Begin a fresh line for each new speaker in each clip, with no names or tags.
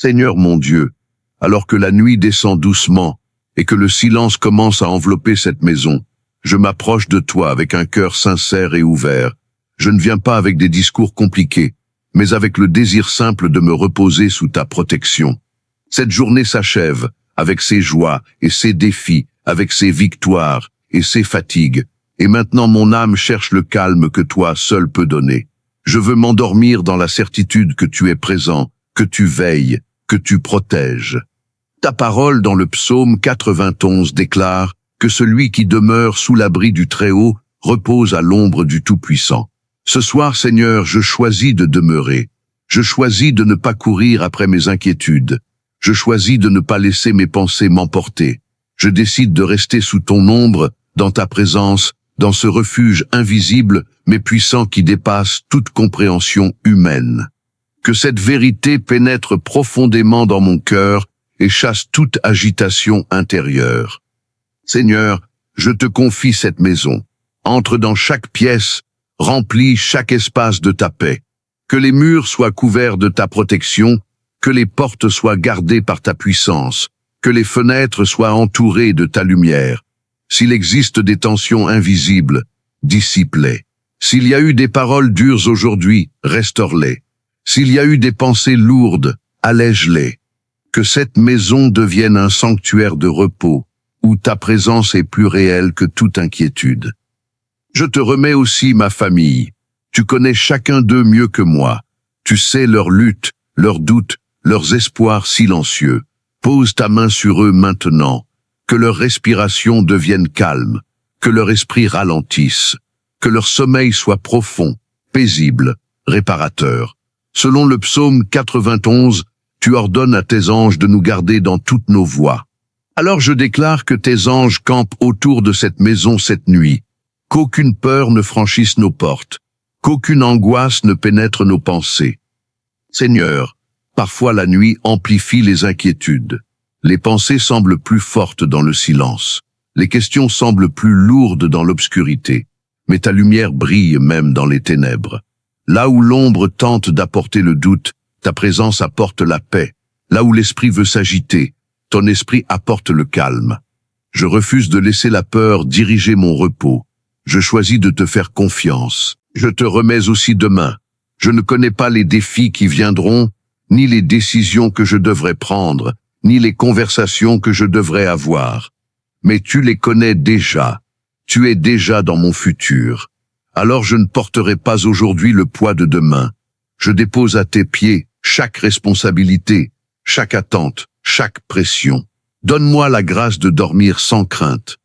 Seigneur mon Dieu, alors que la nuit descend doucement et que le silence commence à envelopper cette maison, je m'approche de toi avec un cœur sincère et ouvert. Je ne viens pas avec des discours compliqués, mais avec le désir simple de me reposer sous ta protection. Cette journée s'achève avec ses joies et ses défis, avec ses victoires et ses fatigues, et maintenant mon âme cherche le calme que toi seul peux donner. Je veux m'endormir dans la certitude que tu es présent, que tu veilles, que tu protèges. Ta parole dans le psaume 91 déclare que celui qui demeure sous l'abri du Très-Haut repose à l'ombre du Tout-Puissant. Ce soir, Seigneur, je choisis de demeurer. Je choisis de ne pas courir après mes inquiétudes. Je choisis de ne pas laisser mes pensées m'emporter. Je décide de rester sous ton ombre, dans ta présence, dans ce refuge invisible mais puissant qui dépasse toute compréhension humaine. Que cette vérité pénètre profondément dans mon cœur et chasse toute agitation intérieure. Seigneur, je te confie cette maison. Entre dans chaque pièce, remplis chaque espace de ta paix. Que les murs soient couverts de ta protection, que les portes soient gardées par ta puissance, que les fenêtres soient entourées de ta lumière. S'il existe des tensions invisibles, dissipe-les. S'il y a eu des paroles dures aujourd'hui, restaure-les. S'il y a eu des pensées lourdes, allège-les. Que cette maison devienne un sanctuaire de repos, où ta présence est plus réelle que toute inquiétude. Je te remets aussi ma famille. Tu connais chacun d'eux mieux que moi. Tu sais leurs luttes, leurs doutes, leurs espoirs silencieux. Pose ta main sur eux maintenant. Que leur respiration devienne calme, que leur esprit ralentisse, que leur sommeil soit profond, paisible, réparateur. Selon le psaume 91, tu ordonnes à tes anges de nous garder dans toutes nos voies. Alors je déclare que tes anges campent autour de cette maison cette nuit, qu'aucune peur ne franchisse nos portes, qu'aucune angoisse ne pénètre nos pensées. Seigneur, parfois la nuit amplifie les inquiétudes. Les pensées semblent plus fortes dans le silence. Les questions semblent plus lourdes dans l'obscurité. Mais ta lumière brille même dans les ténèbres. Là où l'ombre tente d'apporter le doute, ta présence apporte la paix. Là où l'esprit veut s'agiter, ton esprit apporte le calme. Je refuse de laisser la peur diriger mon repos. Je choisis de te faire confiance. Je te remets aussi demain. Je ne connais pas les défis qui viendront, ni les décisions que je devrais prendre, ni les conversations que je devrais avoir. Mais tu les connais déjà. Tu es déjà dans mon futur. Alors je ne porterai pas aujourd'hui le poids de demain. Je dépose à tes pieds chaque responsabilité, chaque attente, chaque pression. Donne-moi la grâce de dormir sans crainte.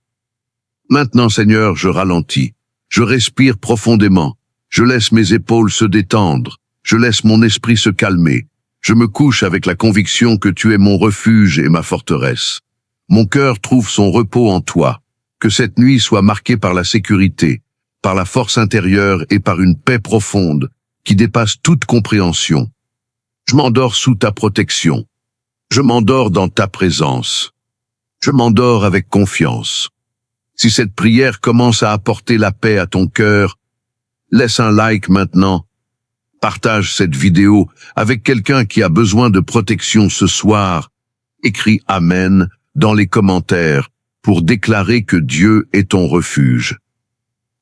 Maintenant, Seigneur, je ralentis. Je respire profondément. Je laisse mes épaules se détendre. Je laisse mon esprit se calmer. Je me couche avec la conviction que tu es mon refuge et ma forteresse. Mon cœur trouve son repos en toi. Que cette nuit soit marquée par la sécurité, par la force intérieure et par une paix profonde qui dépasse toute compréhension. Je m'endors sous ta protection. Je m'endors dans ta présence. Je m'endors avec confiance. Si cette prière commence à apporter la paix à ton cœur, laisse un like maintenant. Partage cette vidéo avec quelqu'un qui a besoin de protection ce soir. Écris Amen dans les commentaires pour déclarer que Dieu est ton refuge.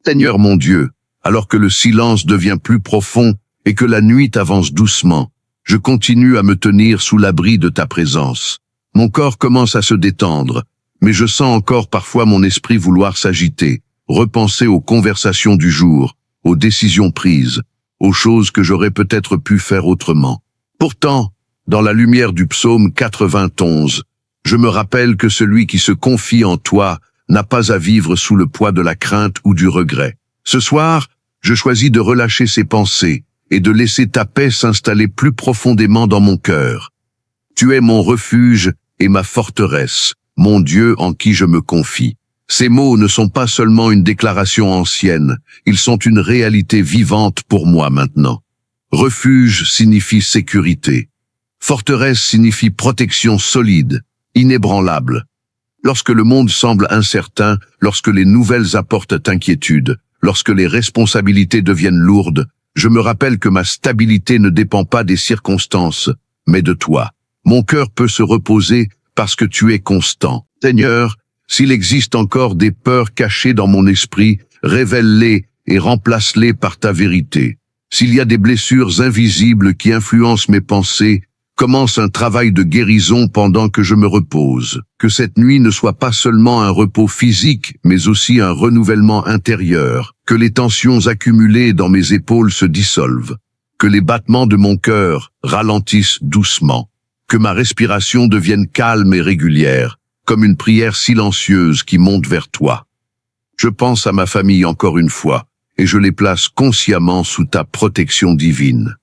Seigneur mon Dieu, alors que le silence devient plus profond et que la nuit avance doucement, je continue à me tenir sous l'abri de ta présence. Mon corps commence à se détendre, mais je sens encore parfois mon esprit vouloir s'agiter, repenser aux conversations du jour, aux décisions prises, aux choses que j'aurais peut-être pu faire autrement. Pourtant, dans la lumière du psaume 91, je me rappelle que celui qui se confie en toi n'a pas à vivre sous le poids de la crainte ou du regret. Ce soir, je choisis de relâcher ces pensées et de laisser ta paix s'installer plus profondément dans mon cœur. Tu es mon refuge et ma forteresse, mon Dieu en qui je me confie. Ces mots ne sont pas seulement une déclaration ancienne, ils sont une réalité vivante pour moi maintenant. Refuge signifie sécurité. Forteresse signifie protection solide, inébranlable. Lorsque le monde semble incertain, lorsque les nouvelles apportent inquiétude, lorsque les responsabilités deviennent lourdes, je me rappelle que ma stabilité ne dépend pas des circonstances, mais de toi. Mon cœur peut se reposer parce que tu es constant. Seigneur, s'il existe encore des peurs cachées dans mon esprit, révèle-les et remplace-les par ta vérité. S'il y a des blessures invisibles qui influencent mes pensées, commence un travail de guérison pendant que je me repose. Que cette nuit ne soit pas seulement un repos physique, mais aussi un renouvellement intérieur. Que les tensions accumulées dans mes épaules se dissolvent. Que les battements de mon cœur ralentissent doucement. Que ma respiration devienne calme et régulière, comme une prière silencieuse qui monte vers toi. Je pense à ma famille encore une fois, et je les place consciemment sous ta protection divine.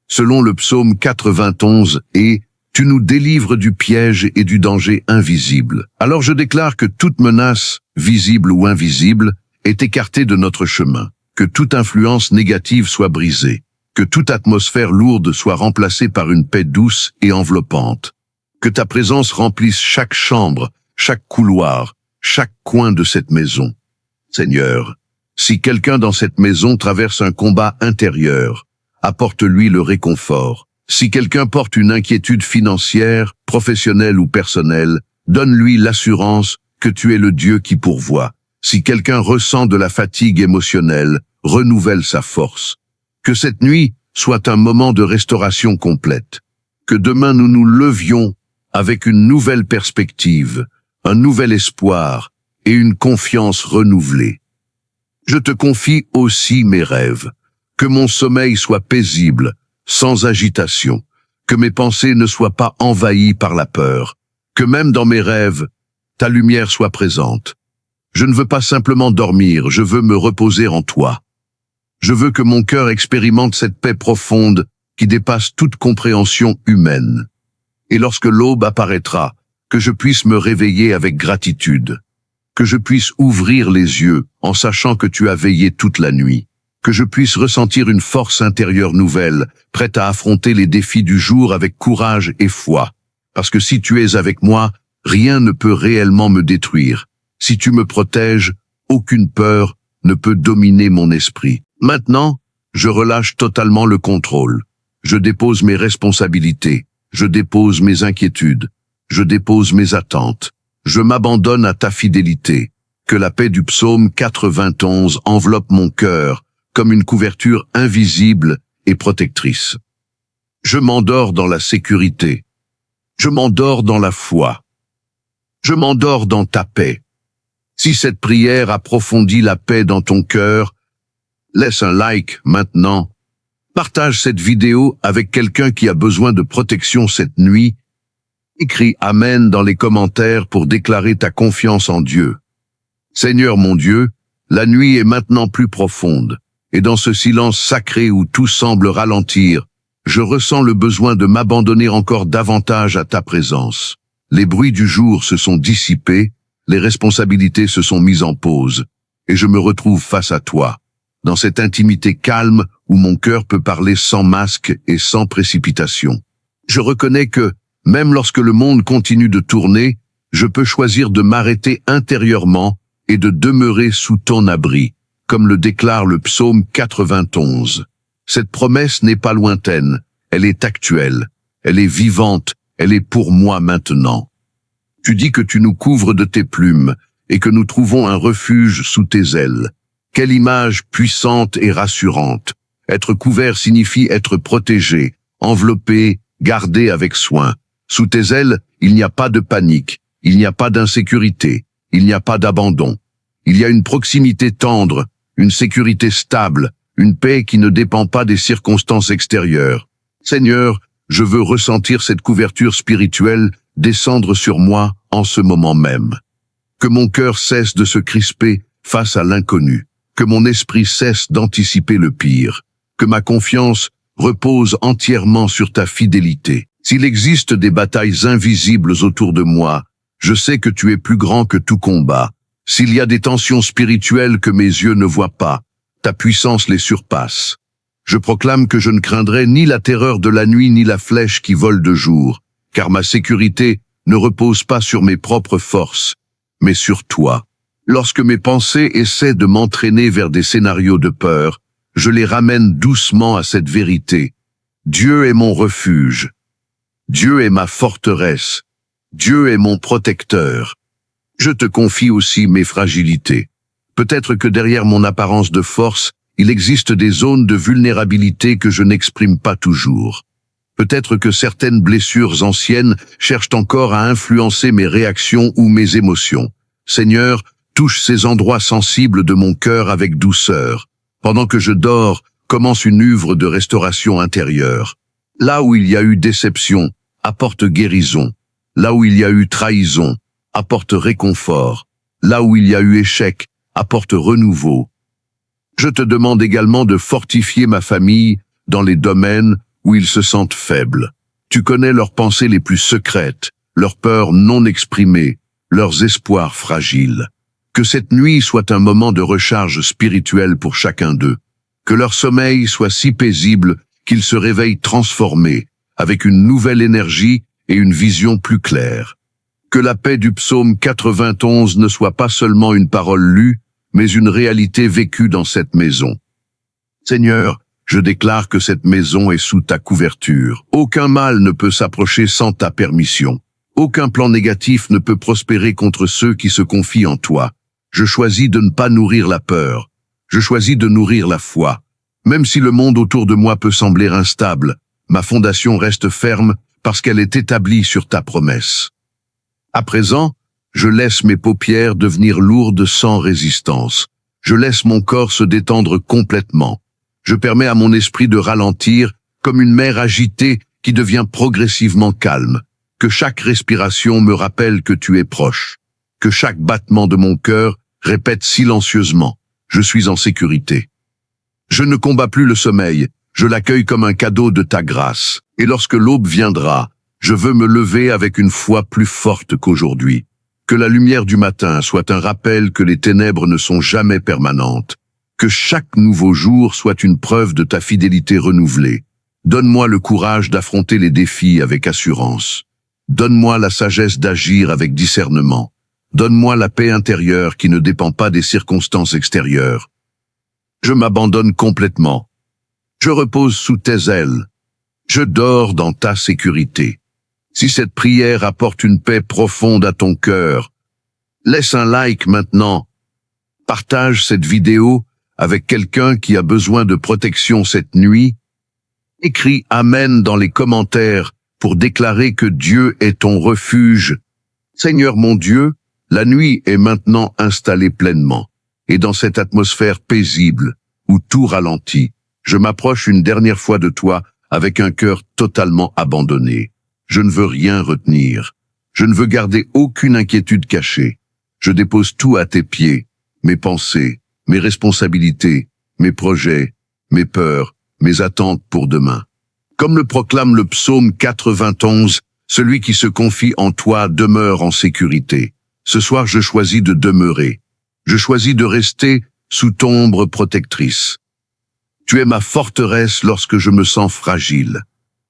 Selon le psaume 91, tu nous délivres du piège et du danger invisible. Alors je déclare que toute menace, visible ou invisible, est écartée de notre chemin, que toute influence négative soit brisée, que toute atmosphère lourde soit remplacée par une paix douce et enveloppante, que ta présence remplisse chaque chambre, chaque couloir, chaque coin de cette maison. Seigneur, si quelqu'un dans cette maison traverse un combat intérieur, apporte-lui le réconfort. Si quelqu'un porte une inquiétude financière, professionnelle ou personnelle, donne-lui l'assurance que tu es le Dieu qui pourvoit. Si quelqu'un ressent de la fatigue émotionnelle, renouvelle sa force. Que cette nuit soit un moment de restauration complète. Que demain nous nous levions avec une nouvelle perspective, un nouvel espoir et une confiance renouvelée. Je te confie aussi mes rêves. Que mon sommeil soit paisible, sans agitation. Que mes pensées ne soient pas envahies par la peur. Que même dans mes rêves, ta lumière soit présente. Je ne veux pas simplement dormir, je veux me reposer en toi. Je veux que mon cœur expérimente cette paix profonde qui dépasse toute compréhension humaine. Et lorsque l'aube apparaîtra, que je puisse me réveiller avec gratitude. Que je puisse ouvrir les yeux en sachant que tu as veillé toute la nuit. Que je puisse ressentir une force intérieure nouvelle, prête à affronter les défis du jour avec courage et foi. Parce que si tu es avec moi, rien ne peut réellement me détruire. Si tu me protèges, aucune peur ne peut dominer mon esprit. Maintenant, je relâche totalement le contrôle. Je dépose mes responsabilités. Je dépose mes inquiétudes. Je dépose mes attentes. Je m'abandonne à ta fidélité. Que la paix du psaume 91 enveloppe mon cœur comme une couverture invisible et protectrice. Je m'endors dans la sécurité. Je m'endors dans la foi. Je m'endors dans ta paix. Si cette prière approfondit la paix dans ton cœur, laisse un like maintenant. Partage cette vidéo avec quelqu'un qui a besoin de protection cette nuit. Écris Amen dans les commentaires pour déclarer ta confiance en Dieu. Seigneur mon Dieu, la nuit est maintenant plus profonde, et dans ce silence sacré où tout semble ralentir, je ressens le besoin de m'abandonner encore davantage à ta présence. Les bruits du jour se sont dissipés, les responsabilités se sont mises en pause, et je me retrouve face à toi, dans cette intimité calme où mon cœur peut parler sans masque et sans précipitation. Je reconnais que, même lorsque le monde continue de tourner, je peux choisir de m'arrêter intérieurement et de demeurer sous ton abri, comme le déclare le psaume 91. Cette promesse n'est pas lointaine, elle est actuelle, elle est vivante, elle est pour moi maintenant. Tu dis que tu nous couvres de tes plumes et que nous trouvons un refuge sous tes ailes. Quelle image puissante et rassurante. Être couvert signifie être protégé, enveloppé, gardé avec soin. Sous tes ailes, il n'y a pas de panique, il n'y a pas d'insécurité, il n'y a pas d'abandon. Il y a une proximité tendre, une sécurité stable, une paix qui ne dépend pas des circonstances extérieures. Seigneur, je veux ressentir cette couverture spirituelle descendre sur moi en ce moment même. Que mon cœur cesse de se crisper face à l'inconnu, que mon esprit cesse d'anticiper le pire, que ma confiance repose entièrement sur ta fidélité. S'il existe des batailles invisibles autour de moi, je sais que tu es plus grand que tout combat. S'il y a des tensions spirituelles que mes yeux ne voient pas, ta puissance les surpasse. Je proclame que je ne craindrai ni la terreur de la nuit ni la flèche qui vole de jour, car ma sécurité ne repose pas sur mes propres forces, mais sur toi. Lorsque mes pensées essaient de m'entraîner vers des scénarios de peur, je les ramène doucement à cette vérité. Dieu est mon refuge. Dieu est ma forteresse. Dieu est mon protecteur. Je te confie aussi mes fragilités. Peut-être que derrière mon apparence de force, il existe des zones de vulnérabilité que je n'exprime pas toujours. Peut-être que certaines blessures anciennes cherchent encore à influencer mes réactions ou mes émotions. Seigneur, touche ces endroits sensibles de mon cœur avec douceur. Pendant que je dors, commence une œuvre de restauration intérieure. Là où il y a eu déception, apporte guérison. Là où il y a eu trahison, apporte réconfort. Là où il y a eu échec, apporte renouveau. Je te demande également de fortifier ma famille dans les domaines où ils se sentent faibles. Tu connais leurs pensées les plus secrètes, leurs peurs non exprimées, leurs espoirs fragiles. Que cette nuit soit un moment de recharge spirituelle pour chacun d'eux. Que leur sommeil soit si paisible qu'ils se réveillent transformés, avec une nouvelle énergie et une vision plus claire. Que la paix du psaume 91 ne soit pas seulement une parole lue, mais une réalité vécue dans cette maison. Seigneur, je déclare que cette maison est sous ta couverture. Aucun mal ne peut s'approcher sans ta permission. Aucun plan négatif ne peut prospérer contre ceux qui se confient en toi. Je choisis de ne pas nourrir la peur. Je choisis de nourrir la foi. Même si le monde autour de moi peut sembler instable, ma fondation reste ferme parce qu'elle est établie sur ta promesse. À présent, je laisse mes paupières devenir lourdes sans résistance. Je laisse mon corps se détendre complètement. Je permets à mon esprit de ralentir comme une mer agitée qui devient progressivement calme. Que chaque respiration me rappelle que tu es proche. Que chaque battement de mon cœur répète silencieusement « Je suis en sécurité ». Je ne combats plus le sommeil, je l'accueille comme un cadeau de ta grâce. Et lorsque l'aube viendra, je veux me lever avec une foi plus forte qu'aujourd'hui. Que la lumière du matin soit un rappel que les ténèbres ne sont jamais permanentes. Que chaque nouveau jour soit une preuve de ta fidélité renouvelée. Donne-moi le courage d'affronter les défis avec assurance. Donne-moi la sagesse d'agir avec discernement. Donne-moi la paix intérieure qui ne dépend pas des circonstances extérieures. Je m'abandonne complètement. Je repose sous tes ailes. Je dors dans ta sécurité. Si cette prière apporte une paix profonde à ton cœur, laisse un like maintenant. Partage cette vidéo avec quelqu'un qui a besoin de protection cette nuit. Écris Amen dans les commentaires pour déclarer que Dieu est ton refuge. Seigneur mon Dieu, la nuit est maintenant installée pleinement. Et dans cette atmosphère paisible, où tout ralentit, je m'approche une dernière fois de toi avec un cœur totalement abandonné. Je ne veux rien retenir. Je ne veux garder aucune inquiétude cachée. Je dépose tout à tes pieds, mes pensées, mes responsabilités, mes projets, mes peurs, mes attentes pour demain. Comme le proclame le psaume 91, celui qui se confie en toi demeure en sécurité. Ce soir, je choisis de demeurer. Je choisis de rester sous ton ombre protectrice. Tu es ma forteresse lorsque je me sens fragile.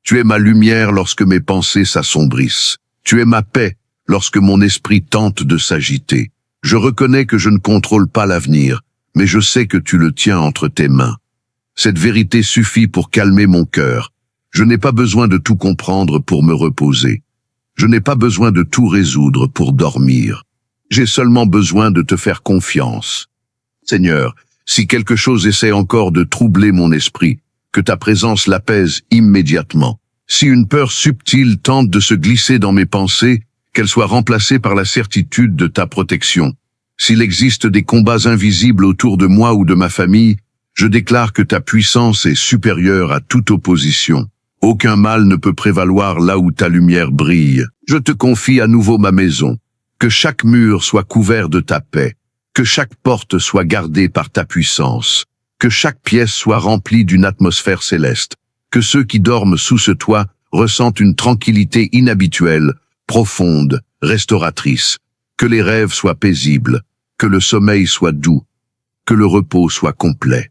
Tu es ma lumière lorsque mes pensées s'assombrissent. Tu es ma paix lorsque mon esprit tente de s'agiter. Je reconnais que je ne contrôle pas l'avenir, mais je sais que tu le tiens entre tes mains. Cette vérité suffit pour calmer mon cœur. Je n'ai pas besoin de tout comprendre pour me reposer. Je n'ai pas besoin de tout résoudre pour dormir. J'ai seulement besoin de te faire confiance. Seigneur, si quelque chose essaie encore de troubler mon esprit, que ta présence l'apaise immédiatement. Si une peur subtile tente de se glisser dans mes pensées, qu'elle soit remplacée par la certitude de ta protection. S'il existe des combats invisibles autour de moi ou de ma famille, je déclare que ta puissance est supérieure à toute opposition. Aucun mal ne peut prévaloir là où ta lumière brille. Je te confie à nouveau ma maison. Que chaque mur soit couvert de ta paix. Que chaque porte soit gardée par ta puissance. Que chaque pièce soit remplie d'une atmosphère céleste. Que ceux qui dorment sous ce toit ressentent une tranquillité inhabituelle, profonde, restauratrice. Que les rêves soient paisibles. Que le sommeil soit doux. Que le repos soit complet.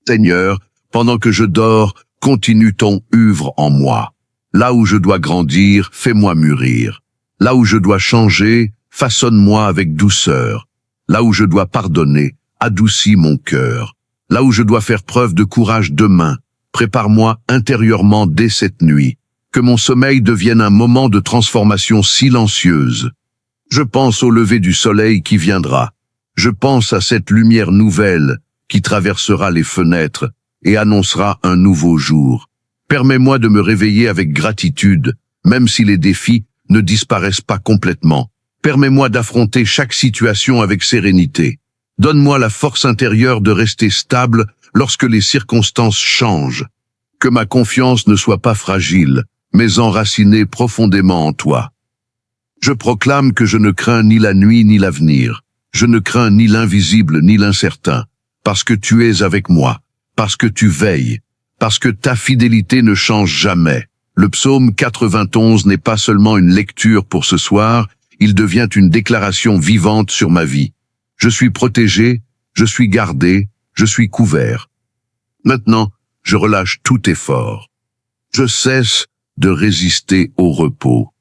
Seigneur, pendant que je dors, continue ton œuvre en moi. Là où je dois grandir, fais-moi mûrir. Là où je dois changer, façonne-moi avec douceur. Là où je dois pardonner, adoucis mon cœur. Là où je dois faire preuve de courage demain, prépare-moi intérieurement dès cette nuit. Que mon sommeil devienne un moment de transformation silencieuse. Je pense au lever du soleil qui viendra. Je pense à cette lumière nouvelle qui traversera les fenêtres et annoncera un nouveau jour. Permets-moi de me réveiller avec gratitude, même si les défis ne disparaissent pas complètement. Permets-moi d'affronter chaque situation avec sérénité. Donne-moi la force intérieure de rester stable lorsque les circonstances changent. Que ma confiance ne soit pas fragile, mais enracinée profondément en toi. Je proclame que je ne crains ni la nuit ni l'avenir. Je ne crains ni l'invisible ni l'incertain, parce que tu es avec moi, parce que tu veilles, parce que ta fidélité ne change jamais. Le psaume 91 n'est pas seulement une lecture pour ce soir, il devient une déclaration vivante sur ma vie. Je suis protégé, je suis gardé, je suis couvert. Maintenant, je relâche tout effort. Je cesse de résister au repos.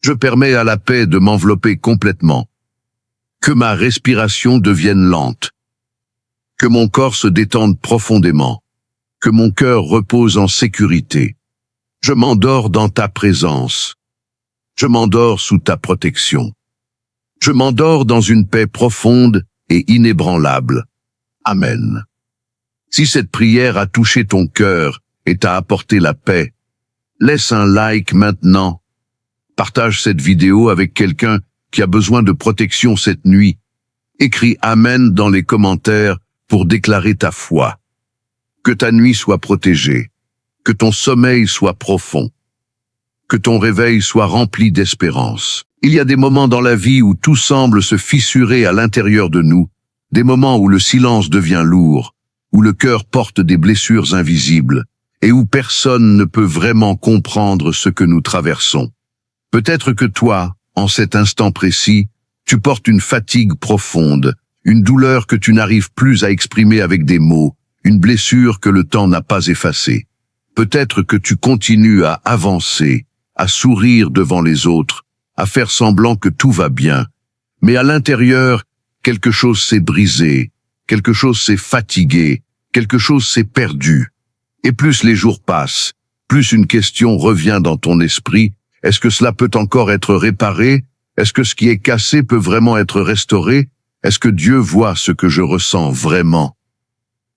Je permets à la paix de m'envelopper complètement. Que ma respiration devienne lente. Que mon corps se détende profondément. Que mon cœur repose en sécurité. Je m'endors dans ta présence. Je m'endors sous ta protection. Je m'endors dans une paix profonde et inébranlable. Amen. Si cette prière a touché ton cœur et t'a apporté la paix, laisse un like maintenant. Partage cette vidéo avec quelqu'un qui a besoin de protection cette nuit. Écris Amen dans les commentaires pour déclarer ta foi. Que ta nuit soit protégée. Que ton sommeil soit profond. Que ton réveil soit rempli d'espérance. Il y a des moments dans la vie où tout semble se fissurer à l'intérieur de nous, des moments où le silence devient lourd, où le cœur porte des blessures invisibles, et où personne ne peut vraiment comprendre ce que nous traversons. Peut-être que toi, en cet instant précis, tu portes une fatigue profonde, une douleur que tu n'arrives plus à exprimer avec des mots, une blessure que le temps n'a pas effacée. Peut-être que tu continues à avancer, à sourire devant les autres, à faire semblant que tout va bien. Mais à l'intérieur, quelque chose s'est brisé, quelque chose s'est fatigué, quelque chose s'est perdu. Et plus les jours passent, plus une question revient dans ton esprit. Est-ce que cela peut encore être réparé? Est-ce que ce qui est cassé peut vraiment être restauré? Est-ce que Dieu voit ce que je ressens vraiment?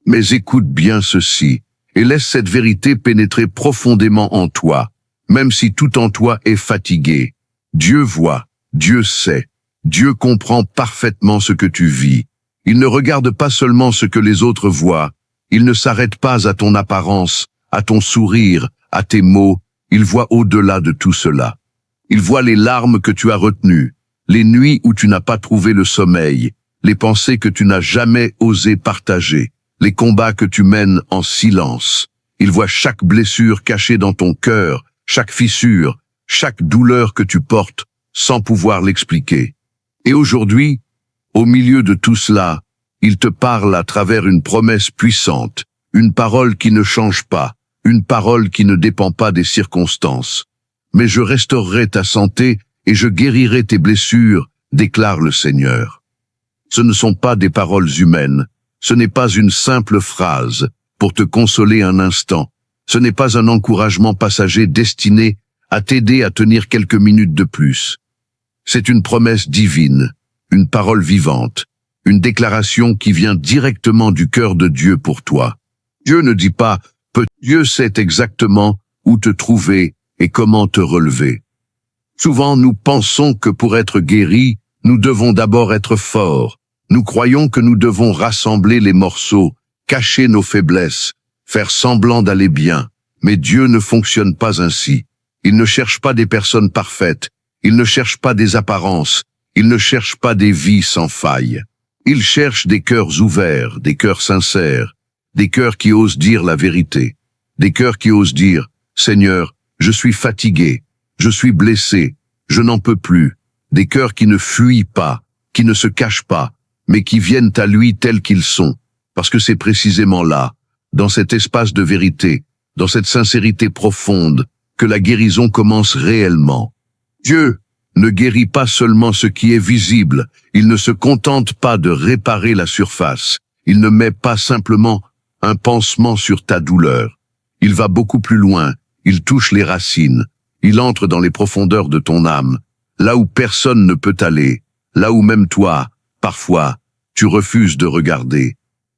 Mais écoute bien ceci, et laisse cette vérité pénétrer profondément en toi, même si tout en toi est fatigué. Dieu voit, Dieu sait, Dieu comprend parfaitement ce que tu vis. Il ne regarde pas seulement ce que les autres voient, il ne s'arrête pas à ton apparence, à ton sourire, à tes mots, il voit au-delà de tout cela. Il voit les larmes que tu as retenues, les nuits où tu n'as pas trouvé le sommeil, les pensées que tu n'as jamais osé partager, les combats que tu mènes en silence. Il voit chaque blessure cachée dans ton cœur, chaque fissure, chaque douleur que tu portes, sans pouvoir l'expliquer. Et aujourd'hui, au milieu de tout cela, il te parle à travers une promesse puissante, une parole qui ne change pas, une parole qui ne dépend pas des circonstances. Mais je restaurerai ta santé et je guérirai tes blessures, déclare le Seigneur. Ce ne sont pas des paroles humaines, ce n'est pas une simple phrase pour te consoler un instant, ce n'est pas un encouragement passager destiné à t'aider à tenir quelques minutes de plus. C'est une promesse divine, une parole vivante, une déclaration qui vient directement du cœur de Dieu pour toi. Dieu ne dit pas « Dieu sait exactement où te trouver et comment te relever ». Souvent, nous pensons que pour être guéris, nous devons d'abord être forts. Nous croyons que nous devons rassembler les morceaux, cacher nos faiblesses, faire semblant d'aller bien. Mais Dieu ne fonctionne pas ainsi. Il ne cherche pas des personnes parfaites. Il ne cherche pas des apparences. Il ne cherche pas des vies sans faille. Il cherche des cœurs ouverts, des cœurs sincères, des cœurs qui osent dire la vérité, des cœurs qui osent dire « Seigneur, je suis fatigué, je suis blessé, je n'en peux plus », des cœurs qui ne fuient pas, qui ne se cachent pas, mais qui viennent à lui tels qu'ils sont, parce que c'est précisément là, dans cet espace de vérité, dans cette sincérité profonde, que la guérison commence réellement. Dieu ne guérit pas seulement ce qui est visible, il ne se contente pas de réparer la surface, il ne met pas simplement un pansement sur ta douleur. Il va beaucoup plus loin, il touche les racines, il entre dans les profondeurs de ton âme, là où personne ne peut aller, là où même toi, parfois, tu refuses de regarder.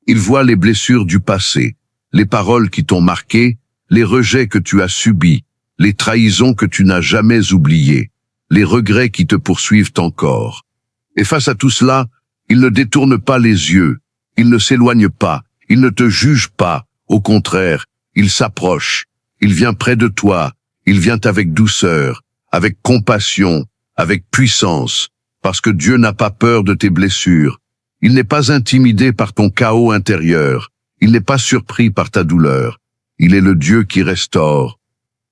Il voit les blessures du passé, les paroles qui t'ont marqué, les rejets que tu as subis, les trahisons que tu n'as jamais oubliées, les regrets qui te poursuivent encore. Et face à tout cela, il ne détourne pas les yeux, il ne s'éloigne pas, il ne te juge pas, au contraire, il s'approche, il vient près de toi, il vient avec douceur, avec compassion, avec puissance, parce que Dieu n'a pas peur de tes blessures. Il n'est pas intimidé par ton chaos intérieur, il n'est pas surpris par ta douleur. Il est le Dieu qui restaure.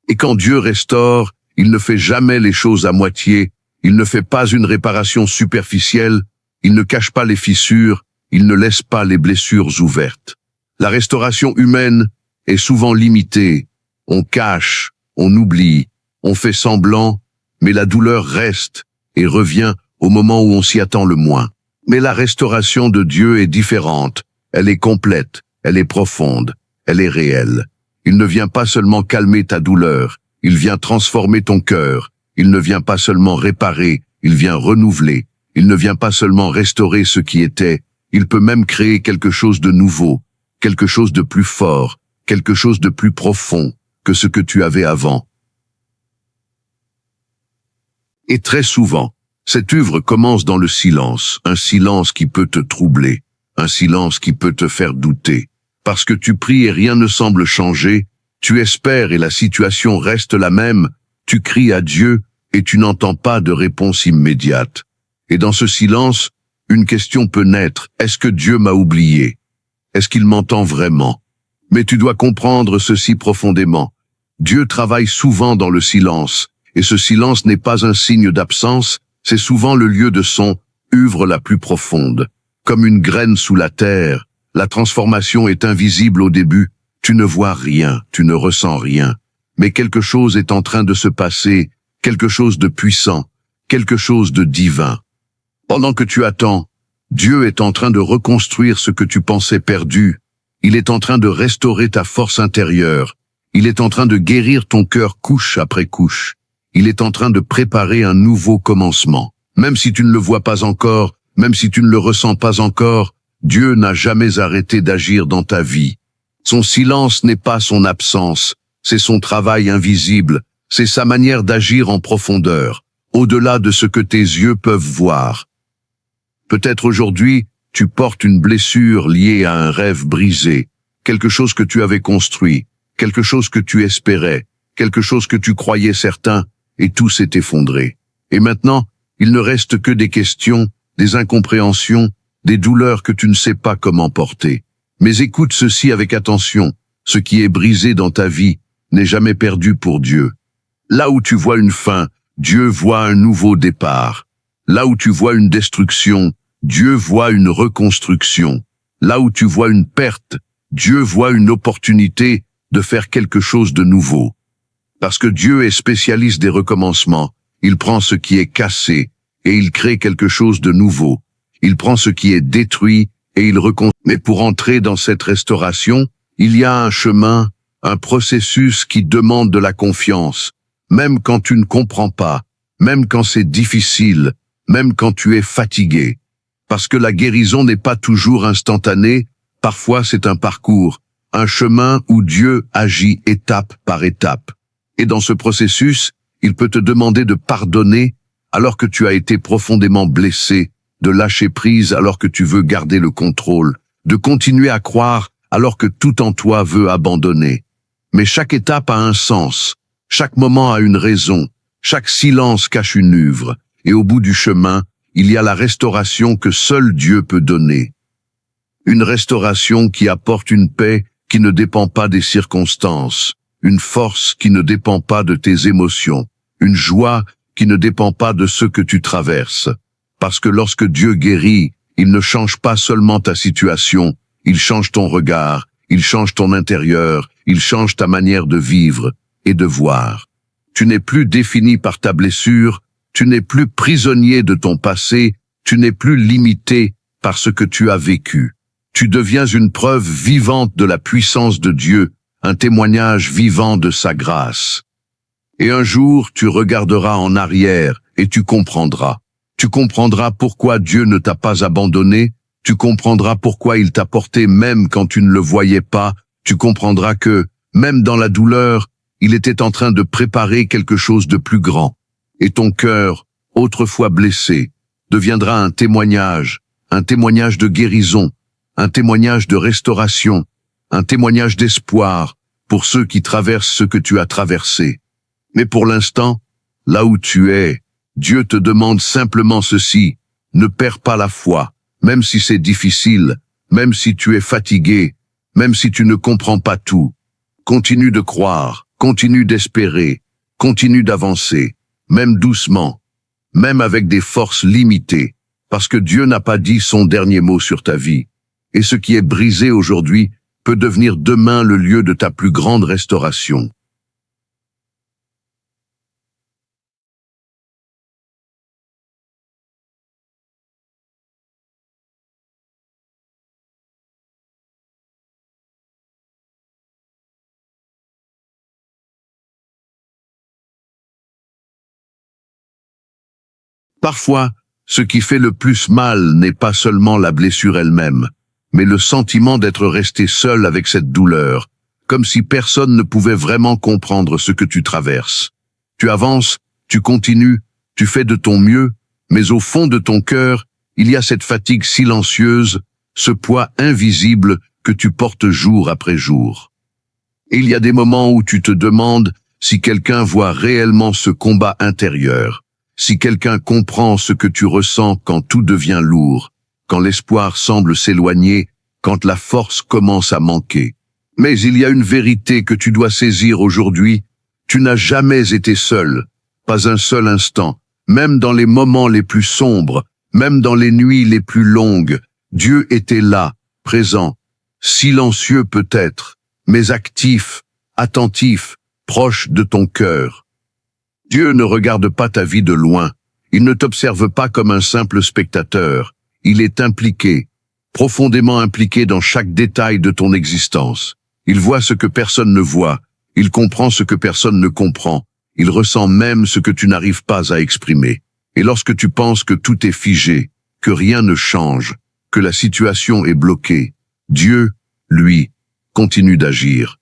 Et quand Dieu restaure, il ne fait jamais les choses à moitié, il ne fait pas une réparation superficielle, il ne cache pas les fissures, il ne laisse pas les blessures ouvertes. La restauration humaine est souvent limitée. On cache, on oublie, on fait semblant, mais la douleur reste et revient au moment où on s'y attend le moins. Mais la restauration de Dieu est différente. Elle est complète, elle est profonde, elle est réelle. Il ne vient pas seulement calmer ta douleur, il vient transformer ton cœur. Il ne vient pas seulement réparer, il vient renouveler. Il ne vient pas seulement restaurer ce qui était, il peut même créer quelque chose de nouveau, quelque chose de plus fort, quelque chose de plus profond que ce que tu avais avant. Et très souvent, cette œuvre commence dans le silence, un silence qui peut te troubler, un silence qui peut te faire douter. Parce que tu pries et rien ne semble changer, tu espères et la situation reste la même, tu cries à Dieu et tu n'entends pas de réponse immédiate. Et dans ce silence, une question peut naître, est-ce que Dieu m'a oublié? Est-ce qu'il m'entend vraiment? Mais tu dois comprendre ceci profondément. Dieu travaille souvent dans le silence, et ce silence n'est pas un signe d'absence, c'est souvent le lieu de son œuvre la plus profonde. Comme une graine sous la terre, la transformation est invisible au début, tu ne vois rien, tu ne ressens rien. Mais quelque chose est en train de se passer, quelque chose de puissant, quelque chose de divin. Pendant que tu attends, Dieu est en train de reconstruire ce que tu pensais perdu. Il est en train de restaurer ta force intérieure. Il est en train de guérir ton cœur couche après couche. Il est en train de préparer un nouveau commencement. Même si tu ne le vois pas encore, même si tu ne le ressens pas encore, Dieu n'a jamais arrêté d'agir dans ta vie. Son silence n'est pas son absence, c'est son travail invisible, c'est sa manière d'agir en profondeur, au-delà de ce que tes yeux peuvent voir. Peut-être aujourd'hui, tu portes une blessure liée à un rêve brisé, quelque chose que tu avais construit, quelque chose que tu espérais, quelque chose que tu croyais certain, et tout s'est effondré. Et maintenant, il ne reste que des questions, des incompréhensions, des douleurs que tu ne sais pas comment porter. Mais écoute ceci avec attention, ce qui est brisé dans ta vie n'est jamais perdu pour Dieu. Là où tu vois une fin, Dieu voit un nouveau départ. Là où tu vois une destruction, Dieu voit une reconstruction. Là où tu vois une perte, Dieu voit une opportunité de faire quelque chose de nouveau. Parce que Dieu est spécialiste des recommencements, il prend ce qui est cassé et il crée quelque chose de nouveau. Il prend ce qui est détruit et il reconstruit. Mais pour entrer dans cette restauration, il y a un chemin, un processus qui demande de la confiance, même quand tu ne comprends pas, même quand c'est difficile, même quand tu es fatigué. Parce que la guérison n'est pas toujours instantanée, parfois c'est un parcours, un chemin où Dieu agit étape par étape. Et dans ce processus, il peut te demander de pardonner alors que tu as été profondément blessé, de lâcher prise alors que tu veux garder le contrôle, de continuer à croire alors que tout en toi veut abandonner. Mais chaque étape a un sens, chaque moment a une raison, chaque silence cache une œuvre, et au bout du chemin, il y a la restauration que seul Dieu peut donner. Une restauration qui apporte une paix qui ne dépend pas des circonstances, une force qui ne dépend pas de tes émotions, une joie qui ne dépend pas de ce que tu traverses. Parce que lorsque Dieu guérit, il ne change pas seulement ta situation, il change ton regard, il change ton intérieur, il change ta manière de vivre et de voir. Tu n'es plus défini par ta blessure, tu n'es plus prisonnier de ton passé, tu n'es plus limité par ce que tu as vécu. Tu deviens une preuve vivante de la puissance de Dieu, un témoignage vivant de sa grâce. Et un jour, tu regarderas en arrière et tu comprendras. Tu comprendras pourquoi Dieu ne t'a pas abandonné, tu comprendras pourquoi il t'a porté même quand tu ne le voyais pas, tu comprendras que, même dans la douleur, il était en train de préparer quelque chose de plus grand. Et ton cœur, autrefois blessé, deviendra un témoignage de guérison, un témoignage de restauration, un témoignage d'espoir pour ceux qui traversent ce que tu as traversé. Mais pour l'instant, là où tu es, Dieu te demande simplement ceci, ne perds pas la foi, même si c'est difficile, même si tu es fatigué, même si tu ne comprends pas tout. Continue de croire, continue d'espérer, continue d'avancer, même doucement, même avec des forces limitées, parce que Dieu n'a pas dit son dernier mot sur ta vie. Et ce qui est brisé aujourd'hui peut devenir demain le lieu de ta plus grande restauration. Parfois, ce qui fait le plus mal n'est pas seulement la blessure elle-même, mais le sentiment d'être resté seul avec cette douleur, comme si personne ne pouvait vraiment comprendre ce que tu traverses. Tu avances, tu continues, tu fais de ton mieux, mais au fond de ton cœur, il y a cette fatigue silencieuse, ce poids invisible que tu portes jour après jour. Et il y a des moments où tu te demandes si quelqu'un voit réellement ce combat intérieur, si quelqu'un comprend ce que tu ressens quand tout devient lourd, quand l'espoir semble s'éloigner, quand la force commence à manquer. Mais il y a une vérité que tu dois saisir aujourd'hui, tu n'as jamais été seul, pas un seul instant, même dans les moments les plus sombres, même dans les nuits les plus longues, Dieu était là, présent, silencieux peut-être, mais actif, attentif, proche de ton cœur. Dieu ne regarde pas ta vie de loin, il ne t'observe pas comme un simple spectateur, il est impliqué, profondément impliqué dans chaque détail de ton existence. Il voit ce que personne ne voit, il comprend ce que personne ne comprend, il ressent même ce que tu n'arrives pas à exprimer. Et lorsque tu penses que tout est figé, que rien ne change, que la situation est bloquée, Dieu, lui, continue d'agir.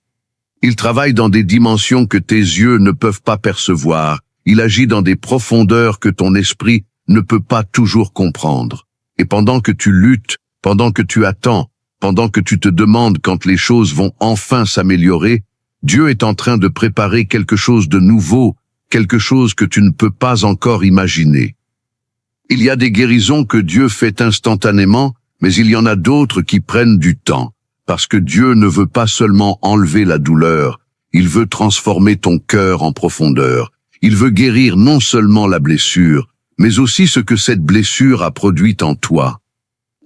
Il travaille dans des dimensions que tes yeux ne peuvent pas percevoir. Il agit dans des profondeurs que ton esprit ne peut pas toujours comprendre. Et pendant que tu luttes, pendant que tu attends, pendant que tu te demandes quand les choses vont enfin s'améliorer, Dieu est en train de préparer quelque chose de nouveau, quelque chose que tu ne peux pas encore imaginer. Il y a des guérisons que Dieu fait instantanément, mais il y en a d'autres qui prennent du temps. Parce que Dieu ne veut pas seulement enlever la douleur, il veut transformer ton cœur en profondeur. Il veut guérir non seulement la blessure, mais aussi ce que cette blessure a produit en toi.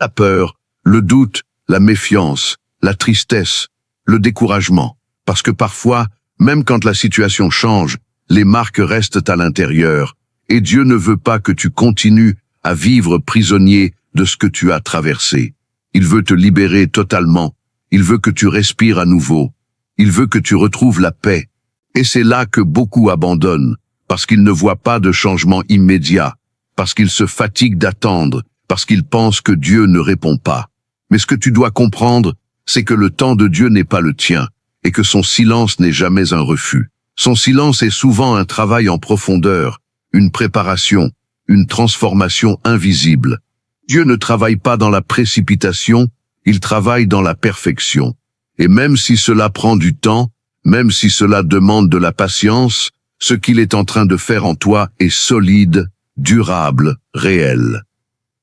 La peur, le doute, la méfiance, la tristesse, le découragement. Parce que parfois, même quand la situation change, les marques restent à l'intérieur, et Dieu ne veut pas que tu continues à vivre prisonnier de ce que tu as traversé. Il veut te libérer totalement. Il veut que tu respires à nouveau. Il veut que tu retrouves la paix. Et c'est là que beaucoup abandonnent, parce qu'ils ne voient pas de changement immédiat, parce qu'ils se fatiguent d'attendre, parce qu'ils pensent que Dieu ne répond pas. Mais ce que tu dois comprendre, c'est que le temps de Dieu n'est pas le tien, et que son silence n'est jamais un refus. Son silence est souvent un travail en profondeur, une préparation, une transformation invisible. Dieu ne travaille pas dans la précipitation, il travaille dans la perfection. Et même si cela prend du temps, même si cela demande de la patience, ce qu'il est en train de faire en toi est solide, durable, réel.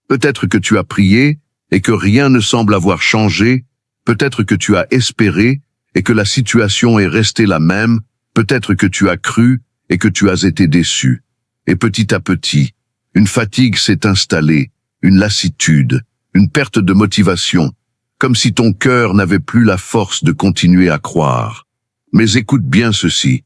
Peut-être que tu as prié et que rien ne semble avoir changé, peut-être que tu as espéré et que la situation est restée la même, peut-être que tu as cru et que tu as été déçu. Et petit à petit, une fatigue s'est installée, une lassitude, une perte de motivation, comme si ton cœur n'avait plus la force de continuer à croire. Mais écoute bien ceci.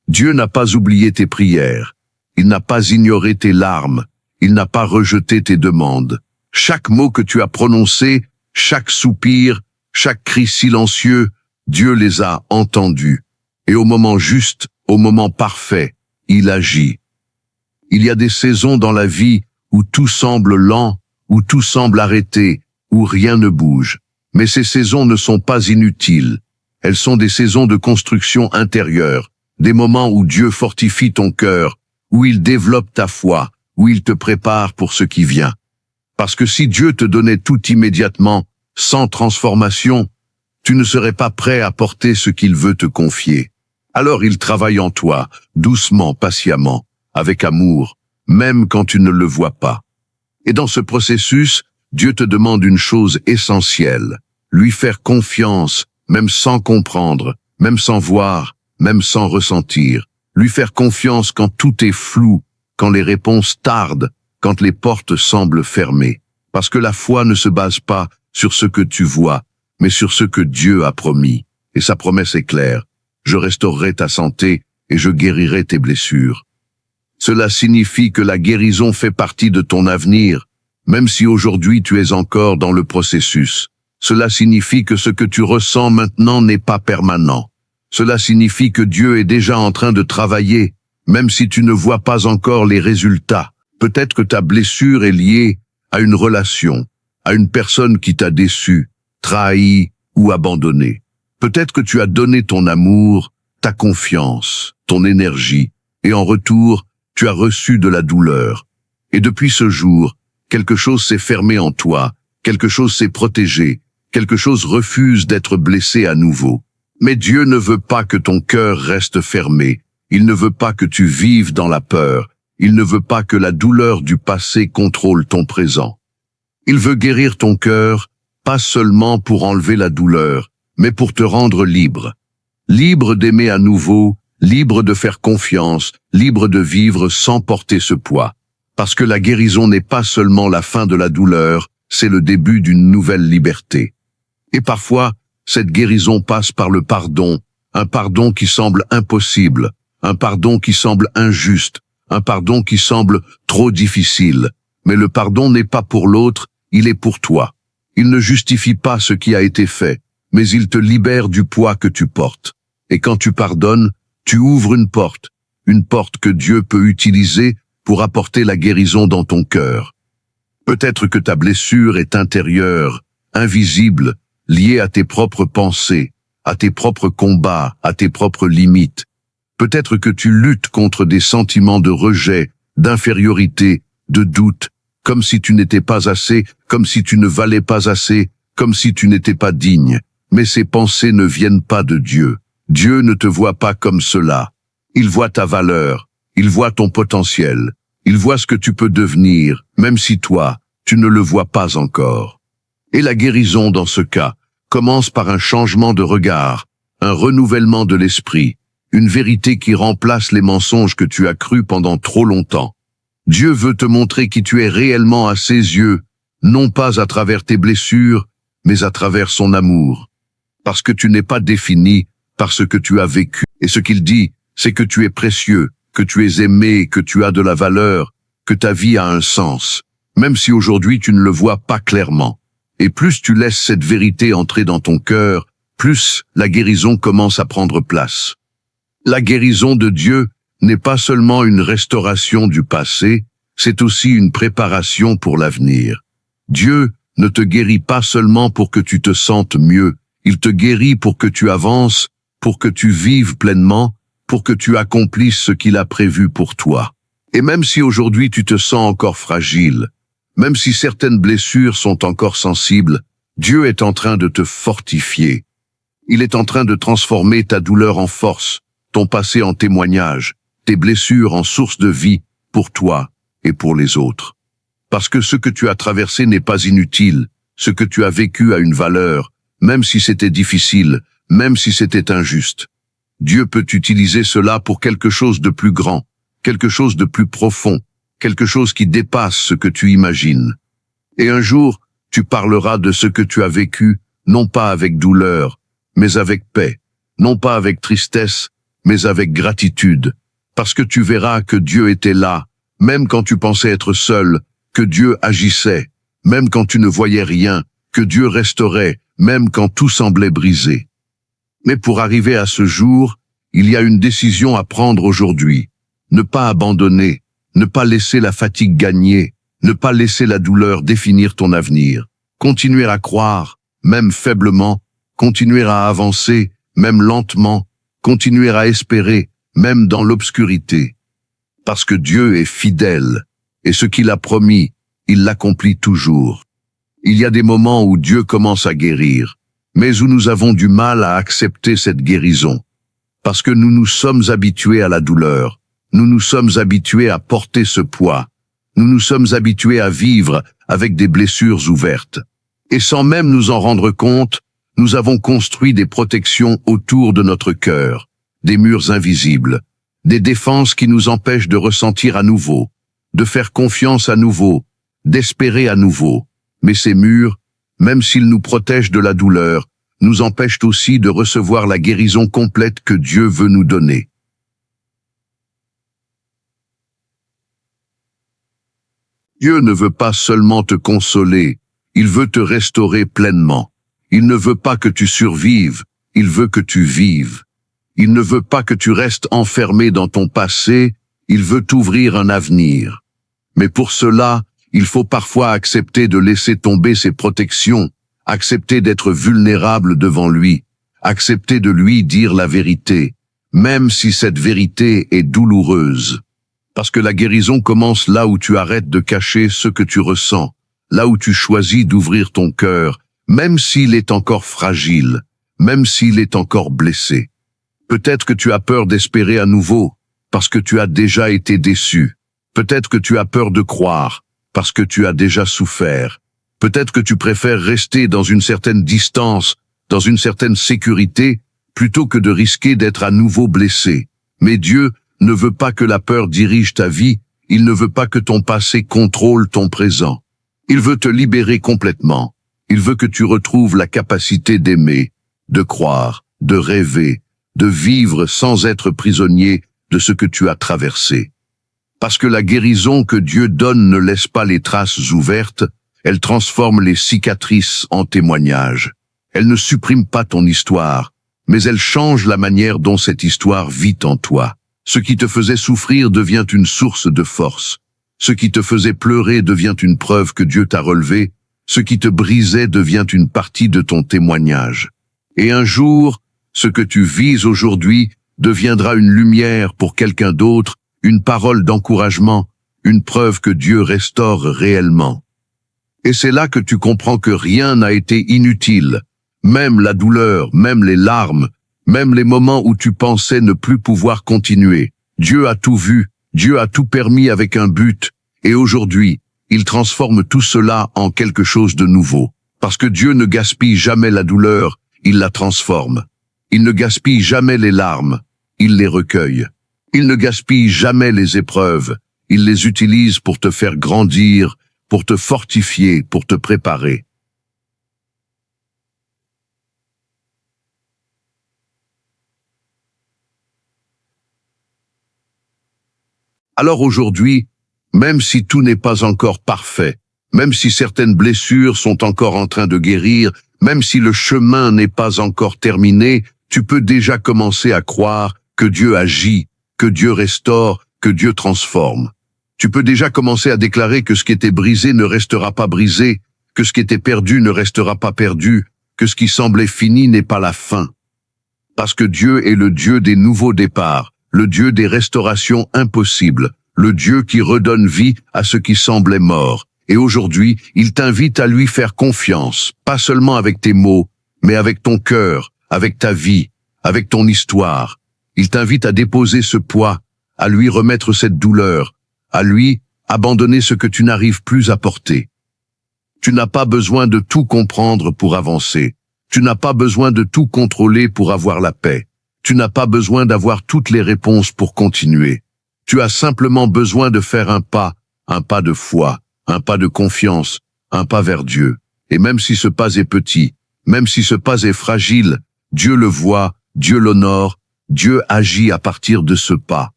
Dieu n'a pas oublié tes prières. Il n'a pas ignoré tes larmes. Il n'a pas rejeté tes demandes. Chaque mot que tu as prononcé, chaque soupir, chaque cri silencieux, Dieu les a entendus. Et au moment juste, au moment parfait, il agit. Il y a des saisons dans la vie où tout semble lent, où tout semble arrêté, où rien ne bouge. Mais ces saisons ne sont pas inutiles. Elles sont des saisons de construction intérieure, des moments où Dieu fortifie ton cœur, où il développe ta foi, où il te prépare pour ce qui vient. Parce que si Dieu te donnait tout immédiatement, sans transformation, tu ne serais pas prêt à porter ce qu'il veut te confier. Alors il travaille en toi, doucement, patiemment, avec amour, même quand tu ne le vois pas. Et dans ce processus, Dieu te demande une chose essentielle, lui faire confiance, même sans comprendre, même sans voir, même sans ressentir, lui faire confiance quand tout est flou, quand les réponses tardent, quand les portes semblent fermées. Parce que la foi ne se base pas sur ce que tu vois, mais sur ce que Dieu a promis. Et sa promesse est claire. Je restaurerai ta santé et je guérirai tes blessures. Cela signifie que la guérison fait partie de ton avenir, même si aujourd'hui tu es encore dans le processus. Cela signifie que ce que tu ressens maintenant n'est pas permanent. Cela signifie que Dieu est déjà en train de travailler, même si tu ne vois pas encore les résultats. Peut-être que ta blessure est liée à une relation, à une personne qui t'a déçu, trahi ou abandonné. Peut-être que tu as donné ton amour, ta confiance, ton énergie, et en retour, tu as reçu de la douleur. Et depuis ce jour, quelque chose s'est fermé en toi, quelque chose s'est protégé, quelque chose refuse d'être blessé à nouveau. Mais Dieu ne veut pas que ton cœur reste fermé. Il ne veut pas que tu vives dans la peur. Il ne veut pas que la douleur du passé contrôle ton présent. Il veut guérir ton cœur, pas seulement pour enlever la douleur, mais pour te rendre libre. Libre d'aimer à nouveau, libre de faire confiance, libre de vivre sans porter ce poids. Parce que la guérison n'est pas seulement la fin de la douleur, c'est le début d'une nouvelle liberté. Et parfois, cette guérison passe par le pardon, un pardon qui semble impossible, un pardon qui semble injuste, un pardon qui semble trop difficile. Mais le pardon n'est pas pour l'autre, il est pour toi. Il ne justifie pas ce qui a été fait, mais il te libère du poids que tu portes. Et quand tu pardonnes, tu ouvres une porte que Dieu peut utiliser pour apporter la guérison dans ton cœur. Peut-être que ta blessure est intérieure, invisible, liée à tes propres pensées, à tes propres combats, à tes propres limites. Peut-être que tu luttes contre des sentiments de rejet, d'infériorité, de doute, comme si tu n'étais pas assez, comme si tu ne valais pas assez, comme si tu n'étais pas digne. Mais ces pensées ne viennent pas de Dieu. Dieu ne te voit pas comme cela. Il voit ta valeur, il voit ton potentiel, il voit ce que tu peux devenir, même si toi, tu ne le vois pas encore. Et la guérison, dans ce cas, commence par un changement de regard, un renouvellement de l'esprit, une vérité qui remplace les mensonges que tu as crus pendant trop longtemps. Dieu veut te montrer qui tu es réellement à ses yeux, non pas à travers tes blessures, mais à travers son amour. Parce que tu n'es pas défini par ce que tu as vécu. Et ce qu'il dit, c'est que tu es précieux, que tu es aimé, que tu as de la valeur, que ta vie a un sens, même si aujourd'hui tu ne le vois pas clairement. Et plus tu laisses cette vérité entrer dans ton cœur, plus la guérison commence à prendre place. La guérison de Dieu n'est pas seulement une restauration du passé, c'est aussi une préparation pour l'avenir. Dieu ne te guérit pas seulement pour que tu te sentes mieux, il te guérit pour que tu avances, pour que tu vives pleinement, pour que tu accomplisses ce qu'il a prévu pour toi. Et même si aujourd'hui tu te sens encore fragile, même si certaines blessures sont encore sensibles, Dieu est en train de te fortifier. Il est en train de transformer ta douleur en force, ton passé en témoignage, tes blessures en source de vie pour toi et pour les autres. Parce que ce que tu as traversé n'est pas inutile, ce que tu as vécu a une valeur, même si c'était difficile, même si c'était injuste. Dieu peut utiliser cela pour quelque chose de plus grand, quelque chose de plus profond, quelque chose qui dépasse ce que tu imagines. Et un jour, tu parleras de ce que tu as vécu, non pas avec douleur, mais avec paix, non pas avec tristesse, mais avec gratitude, parce que tu verras que Dieu était là, même quand tu pensais être seul, que Dieu agissait, même quand tu ne voyais rien, que Dieu restaurait, même quand tout semblait brisé. Mais pour arriver à ce jour, il y a une décision à prendre aujourd'hui. Ne pas abandonner, ne pas laisser la fatigue gagner, ne pas laisser la douleur définir ton avenir. Continuer à croire, même faiblement, continuer à avancer, même lentement, continuer à espérer, même dans l'obscurité. Parce que Dieu est fidèle, et ce qu'il a promis, il l'accomplit toujours. Il y a des moments où Dieu commence à guérir, mais où nous avons du mal à accepter cette guérison. Parce que nous nous sommes habitués à la douleur, nous nous sommes habitués à porter ce poids, nous nous sommes habitués à vivre avec des blessures ouvertes. Et sans même nous en rendre compte, nous avons construit des protections autour de notre cœur, des murs invisibles, des défenses qui nous empêchent de ressentir à nouveau, de faire confiance à nouveau, d'espérer à nouveau. Mais ces murs, même s'ils nous protègent de la douleur, nous empêchent aussi de recevoir la guérison complète que Dieu veut nous donner. Dieu ne veut pas seulement te consoler, il veut te restaurer pleinement. Il ne veut pas que tu survives, il veut que tu vives. Il ne veut pas que tu restes enfermé dans ton passé, il veut t'ouvrir un avenir. Mais pour cela, il faut parfois accepter de laisser tomber ses protections, accepter d'être vulnérable devant lui, accepter de lui dire la vérité, même si cette vérité est douloureuse. Parce que la guérison commence là où tu arrêtes de cacher ce que tu ressens, là où tu choisis d'ouvrir ton cœur, même s'il est encore fragile, même s'il est encore blessé. Peut-être que tu as peur d'espérer à nouveau, parce que tu as déjà été déçu. Peut-être que tu as peur de croire, parce que tu as déjà souffert. Peut-être que tu préfères rester dans une certaine distance, dans une certaine sécurité, plutôt que de risquer d'être à nouveau blessé. Mais Dieu ne veut pas que la peur dirige ta vie, il ne veut pas que ton passé contrôle ton présent. Il veut te libérer complètement. Il veut que tu retrouves la capacité d'aimer, de croire, de rêver, de vivre sans être prisonnier de ce que tu as traversé. Parce que la guérison que Dieu donne ne laisse pas les traces ouvertes, elle transforme les cicatrices en témoignages. Elle ne supprime pas ton histoire, mais elle change la manière dont cette histoire vit en toi. Ce qui te faisait souffrir devient une source de force. Ce qui te faisait pleurer devient une preuve que Dieu t'a relevé. Ce qui te brisait devient une partie de ton témoignage. Et un jour, ce que tu vis aujourd'hui deviendra une lumière pour quelqu'un d'autre, une parole d'encouragement, une preuve que Dieu restaure réellement. Et c'est là que tu comprends que rien n'a été inutile, même la douleur, même les larmes, même les moments où tu pensais ne plus pouvoir continuer. Dieu a tout vu, Dieu a tout permis avec un but, et aujourd'hui, il transforme tout cela en quelque chose de nouveau. Parce que Dieu ne gaspille jamais la douleur, il la transforme. Il ne gaspille jamais les larmes, il les recueille. Il ne gaspille jamais les épreuves, il les utilise pour te faire grandir, pour te fortifier, pour te préparer. Alors aujourd'hui, même si tout n'est pas encore parfait, même si certaines blessures sont encore en train de guérir, même si le chemin n'est pas encore terminé, tu peux déjà commencer à croire que Dieu agit, que Dieu restaure, que Dieu transforme. Tu peux déjà commencer à déclarer que ce qui était brisé ne restera pas brisé, que ce qui était perdu ne restera pas perdu, que ce qui semblait fini n'est pas la fin. Parce que Dieu est le Dieu des nouveaux départs, le Dieu des restaurations impossibles, le Dieu qui redonne vie à ce qui semblait mort. Et aujourd'hui, il t'invite à lui faire confiance, pas seulement avec tes mots, mais avec ton cœur, avec ta vie, avec ton histoire. Il t'invite à déposer ce poids, à lui remettre cette douleur, à lui abandonner ce que tu n'arrives plus à porter. Tu n'as pas besoin de tout comprendre pour avancer. Tu n'as pas besoin de tout contrôler pour avoir la paix. Tu n'as pas besoin d'avoir toutes les réponses pour continuer. Tu as simplement besoin de faire un pas de foi, un pas de confiance, un pas vers Dieu. Et même si ce pas est petit, même si ce pas est fragile, Dieu le voit, Dieu l'honore, Dieu agit à partir de ce pas.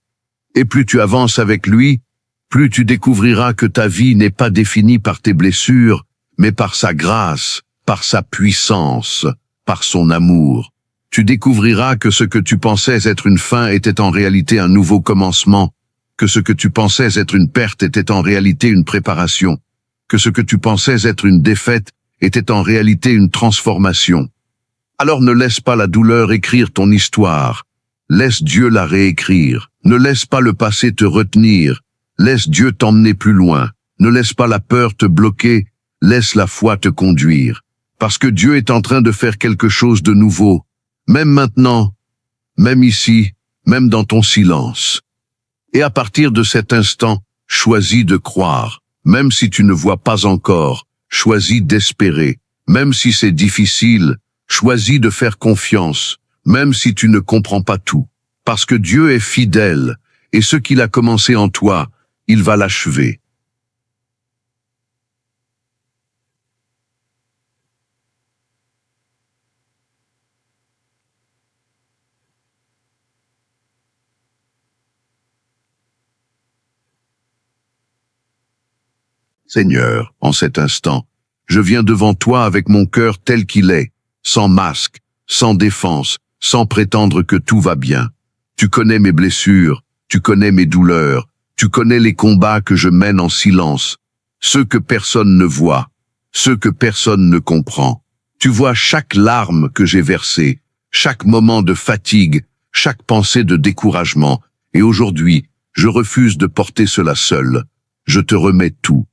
Et plus tu avances avec lui, plus tu découvriras que ta vie n'est pas définie par tes blessures, mais par sa grâce, par sa puissance, par son amour. Tu découvriras que ce que tu pensais être une fin était en réalité un nouveau commencement, que ce que tu pensais être une perte était en réalité une préparation, que ce que tu pensais être une défaite était en réalité une transformation. Alors ne laisse pas la douleur écrire ton histoire, laisse Dieu la réécrire. Ne laisse pas le passé te retenir, laisse Dieu t'emmener plus loin. Ne laisse pas la peur te bloquer, laisse la foi te conduire. Parce que Dieu est en train de faire quelque chose de nouveau, même maintenant, même ici, même dans ton silence. Et à partir de cet instant, choisis de croire, même si tu ne vois pas encore, choisis d'espérer, même si c'est difficile, choisis de faire confiance, même si tu ne comprends pas tout. Parce que Dieu est fidèle, et ce qu'il a commencé en toi, il va l'achever. Seigneur, en cet instant, je viens devant toi avec mon cœur tel qu'il est, sans masque, sans défense, sans prétendre que tout va bien. Tu connais mes blessures, tu connais mes douleurs, tu connais les combats que je mène en silence, ceux que personne ne voit, ceux que personne ne comprend. Tu vois chaque larme que j'ai versée, chaque moment de fatigue, chaque pensée de découragement, et aujourd'hui, je refuse de porter cela seul. Je te remets tout.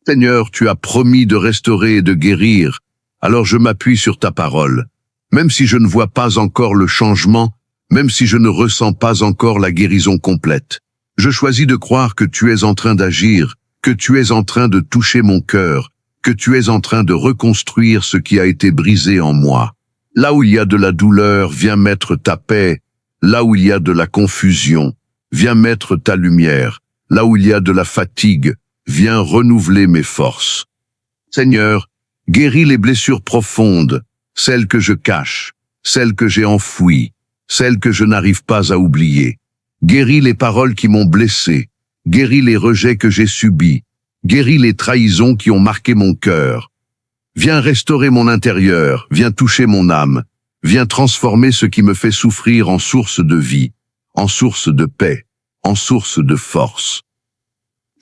Seigneur, tu as promis de restaurer et de guérir, alors je m'appuie sur ta parole. Même si je ne vois pas encore le changement, même si je ne ressens pas encore la guérison complète, je choisis de croire que tu es en train d'agir, que tu es en train de toucher mon cœur, que tu es en train de reconstruire ce qui a été brisé en moi. Là où il y a de la douleur, viens mettre ta paix. Là où il y a de la confusion, viens mettre ta lumière. Là où il y a de la fatigue, viens renouveler mes forces. Seigneur, guéris les blessures profondes, celles que je cache, celles que j'ai enfouies, celles que je n'arrive pas à oublier. Guéris les paroles qui m'ont blessé, guéris les rejets que j'ai subis, guéris les trahisons qui ont marqué mon cœur. Viens restaurer mon intérieur, viens toucher mon âme, viens transformer ce qui me fait souffrir en source de vie, en source de paix, en source de force.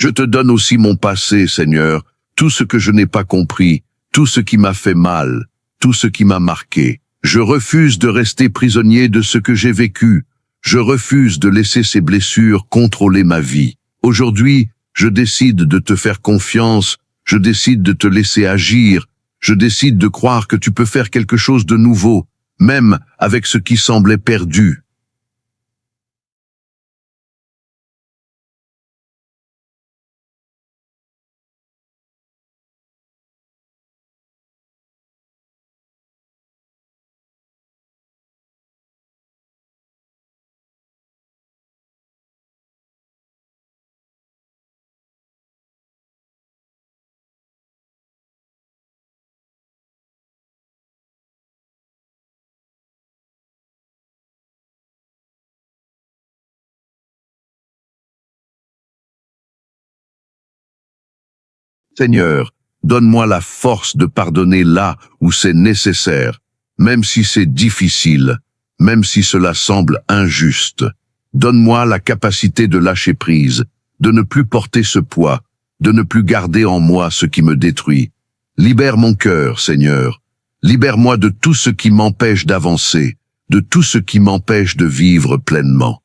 Je te donne aussi mon passé, Seigneur, tout ce que je n'ai pas compris, tout ce qui m'a fait mal, tout ce qui m'a marqué. Je refuse de rester prisonnier de ce que j'ai vécu. Je refuse de laisser ces blessures contrôler ma vie. Aujourd'hui, je décide de te faire confiance, je décide de te laisser agir, je décide de croire que tu peux faire quelque chose de nouveau, même avec ce qui semblait perdu. Seigneur, donne-moi la force de pardonner là où c'est nécessaire, même si c'est difficile, même si cela semble injuste. Donne-moi la capacité de lâcher prise, de ne plus porter ce poids, de ne plus garder en moi ce qui me détruit. Libère mon cœur, Seigneur. Libère-moi de tout ce qui m'empêche d'avancer, de tout ce qui m'empêche de vivre pleinement.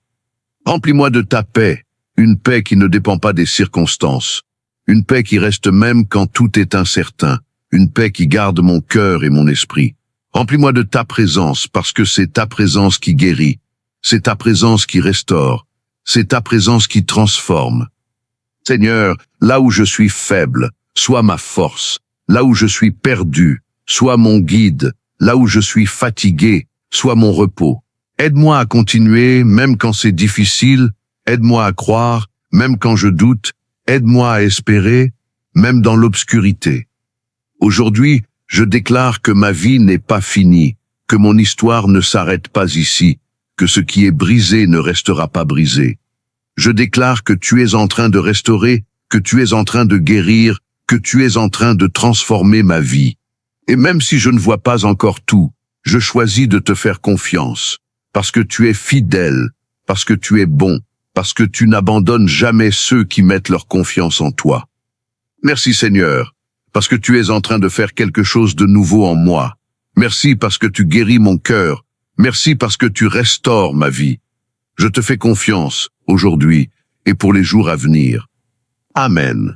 Remplis-moi de ta paix, une paix qui ne dépend pas des circonstances. Une paix qui reste même quand tout est incertain, une paix qui garde mon cœur et mon esprit. Remplis-moi de ta présence, parce que c'est ta présence qui guérit, c'est ta présence qui restaure, c'est ta présence qui transforme. Seigneur, là où je suis faible, sois ma force, là où je suis perdu, sois mon guide, là où je suis fatigué, sois mon repos. Aide-moi à continuer, même quand c'est difficile, aide-moi à croire, même quand je doute, aide-moi à espérer, même dans l'obscurité. Aujourd'hui, je déclare que ma vie n'est pas finie, que mon histoire ne s'arrête pas ici, que ce qui est brisé ne restera pas brisé. Je déclare que tu es en train de restaurer, que tu es en train de guérir, que tu es en train de transformer ma vie. Et même si je ne vois pas encore tout, Je choisis de te faire confiance, parce que tu es fidèle, parce que tu es bon, parce que tu n'abandonnes jamais ceux qui mettent leur confiance en toi. Merci Seigneur, parce que tu es en train de faire quelque chose de nouveau en moi. Merci parce que tu guéris mon cœur. Merci parce que tu restaures ma vie. Je te fais confiance aujourd'hui et pour les jours à venir. Amen.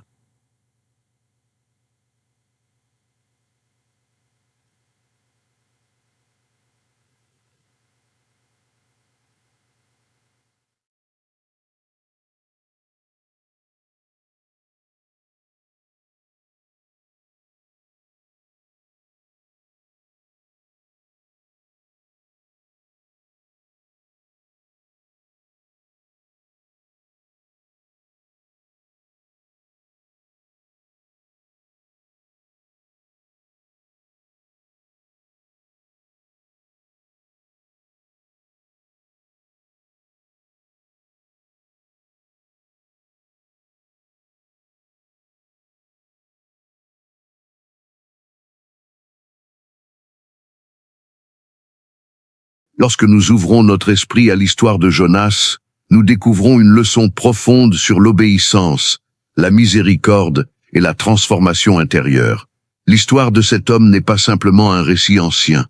Lorsque nous ouvrons notre esprit à l'histoire de Jonas, nous découvrons une leçon profonde sur l'obéissance, la miséricorde et la transformation intérieure. L'histoire de cet homme n'est pas simplement un récit ancien.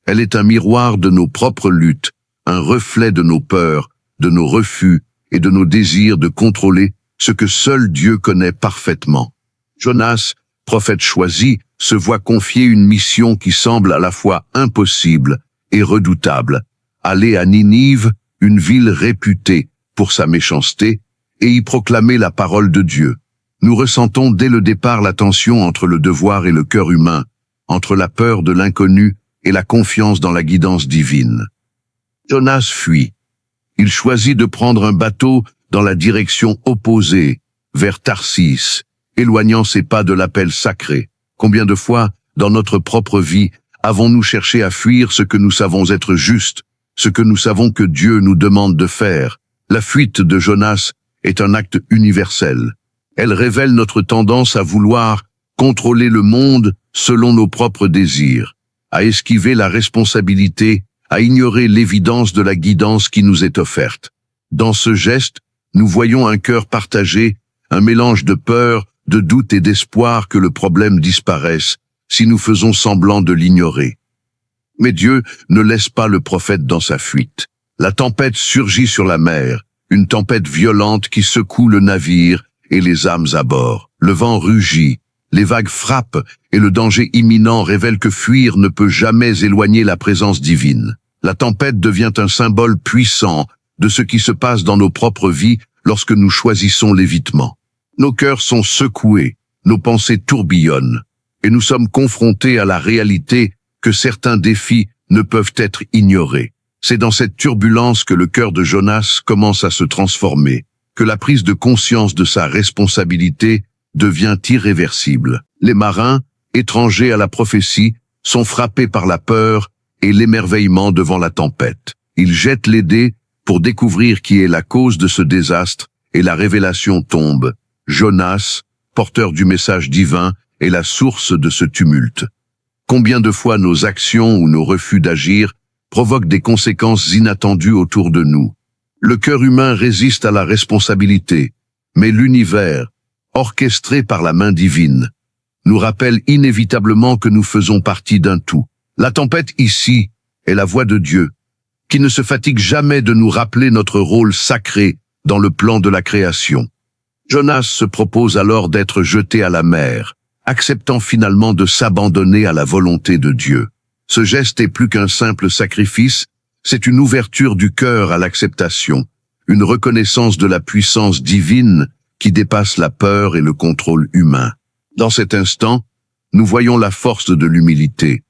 Elle est un miroir de nos propres luttes, un reflet de nos peurs, de nos refus et de nos désirs de contrôler ce que seul Dieu connaît parfaitement. Jonas, prophète choisi, se voit confier une mission qui semble à la fois impossible et redoutable, aller à Ninive, une ville réputée pour sa méchanceté, et y proclamer la parole de Dieu. Nous ressentons dès le départ la tension entre le devoir et le cœur humain, entre la peur de l'inconnu et la confiance dans la guidance divine. Jonas fuit. Il choisit de prendre un bateau dans la direction opposée, vers Tarsis, éloignant ses pas de l'appel sacré. Combien de fois, dans notre propre vie, avons-nous cherché à fuir ce que nous savons être juste, ce que nous savons que Dieu nous demande de faire? La fuite de Jonas est un acte universel. Elle révèle notre tendance à vouloir contrôler le monde selon nos propres désirs, à esquiver la responsabilité, à ignorer l'évidence de la guidance qui nous est offerte. Dans ce geste, nous voyons un cœur partagé, un mélange de peur, de doute et d'espoir que le problème disparaisse, si nous faisons semblant de l'ignorer. Mais Dieu ne laisse pas le prophète dans sa fuite. La tempête surgit sur la mer, une tempête violente qui secoue le navire et les âmes à bord. Le vent rugit, les vagues frappent et le danger imminent révèle que fuir ne peut jamais éloigner la présence divine. La tempête devient un symbole puissant de ce qui se passe dans nos propres vies lorsque nous choisissons l'évitement. Nos cœurs sont secoués, nos pensées tourbillonnent, et nous sommes confrontés à la réalité que certains défis ne peuvent être ignorés. C'est dans cette turbulence que le cœur de Jonas commence à se transformer, que la prise de conscience de sa responsabilité devient irréversible. Les marins, étrangers à la prophétie, sont frappés par la peur et l'émerveillement devant la tempête. Ils jettent les dés pour découvrir qui est la cause de ce désastre et la révélation tombe. Jonas, porteur du message divin, est la source de ce tumulte. Combien de fois nos actions ou nos refus d'agir provoquent des conséquences inattendues autour de nous? Le cœur humain résiste à la responsabilité, mais l'univers, orchestré par la main divine, nous rappelle inévitablement que nous faisons partie d'un tout. La tempête ici est la voix de Dieu, qui ne se fatigue jamais de nous rappeler notre rôle sacré dans le plan de la création. Jonas se propose alors d'être jeté à la mer, acceptant finalement de s'abandonner à la volonté de Dieu. Ce geste est plus qu'un simple sacrifice, c'est une ouverture du cœur à l'acceptation, une reconnaissance de la puissance divine qui dépasse la peur et le contrôle humain. Dans cet instant, nous voyons la force de l'humilité.